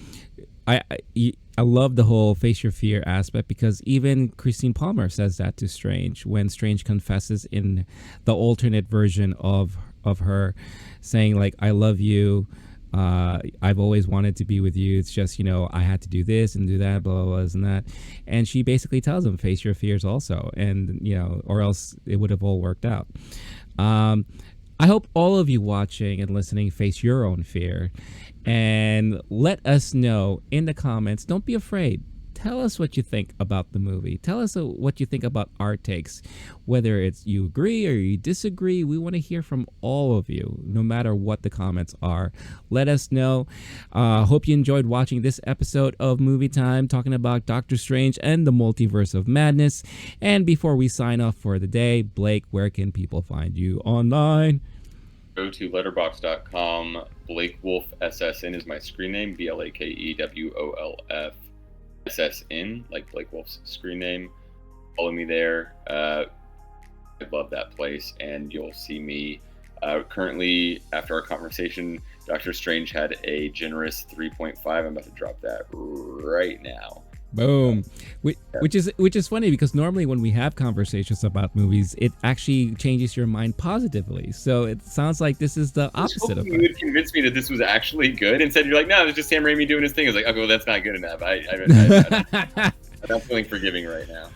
I love the whole face your fear aspect, because even Christine Palmer says that to Strange when Strange confesses in the alternate version of her saying like, I love you. I've always wanted to be with you. It's just, I had to do this and do that, blah, blah, blah, and that. And she basically tells him, face your fears also. And, or else it would have all worked out. I hope all of you watching and listening face your own fear, and let us know in the comments. Don't be afraid. Tell us what you think about the movie. Tell us what you think about our takes, whether it's you agree or you disagree. We want to hear from all of you, no matter what the comments are. Let us know. Hope you enjoyed watching this episode of Movie Time, talking about Doctor Strange and the Multiverse of Madness. And before we sign off for the day, Blake, where can people find you online? Go to letterboxd.com. Blake Wolf SSN is my screen name. BLAKEWOLF SSN, like Blake Wolf's screen name. Follow me there. I love that place, and you'll see me. Currently, after our conversation, Doctor Strange had a generous 3.5. I'm about to drop that right now. Boom. Which is funny, because normally when we have conversations about movies, it actually changes your mind positively. So it sounds like this is the opposite of that. You would convince me that this was actually good. Instead, you're like, no, it's just Sam Raimi doing his thing. I was like, okay, well, that's not good enough. I'm not feeling forgiving right now.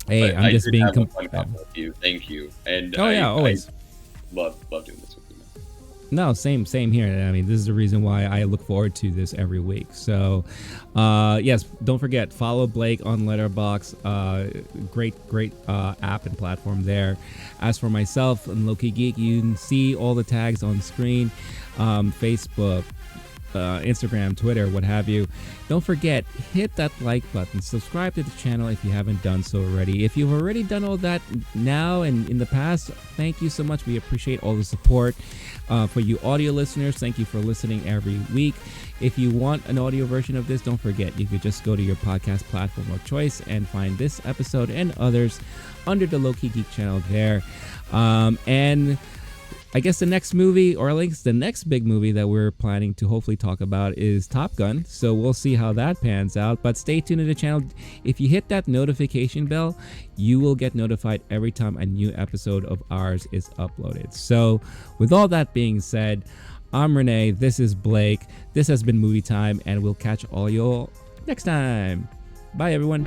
Hey, but I'm just being fun with you. Thank you. And always. I love doing this with you, man. No, same here. I mean, this is the reason why I look forward to this every week. So, yes, don't forget, follow Blake on Letterboxd. Great app and platform there. As for myself and LOWKEY Geek, you can see all the tags on screen. Facebook, Instagram, Twitter, what have you. Don't forget, hit that like button, subscribe to the channel if you haven't done so already. If you've already done all that now and in the past, thank you so much. We appreciate all the support. For you audio listeners, thank you for listening every week. If you want an audio version of this, don't forget, you could just go to your podcast platform of choice and find this episode and others under the Low-Key Geek channel there. And I guess the next movie, or at least the next big movie that we're planning to hopefully talk about, is Top Gun. So we'll see how that pans out. But stay tuned to the channel. If you hit that notification bell, you will get notified every time a new episode of ours is uploaded. So with all that being said, I'm Rene. This is Blake. This has been Movie Time, and we'll catch all y'all next time. Bye, everyone.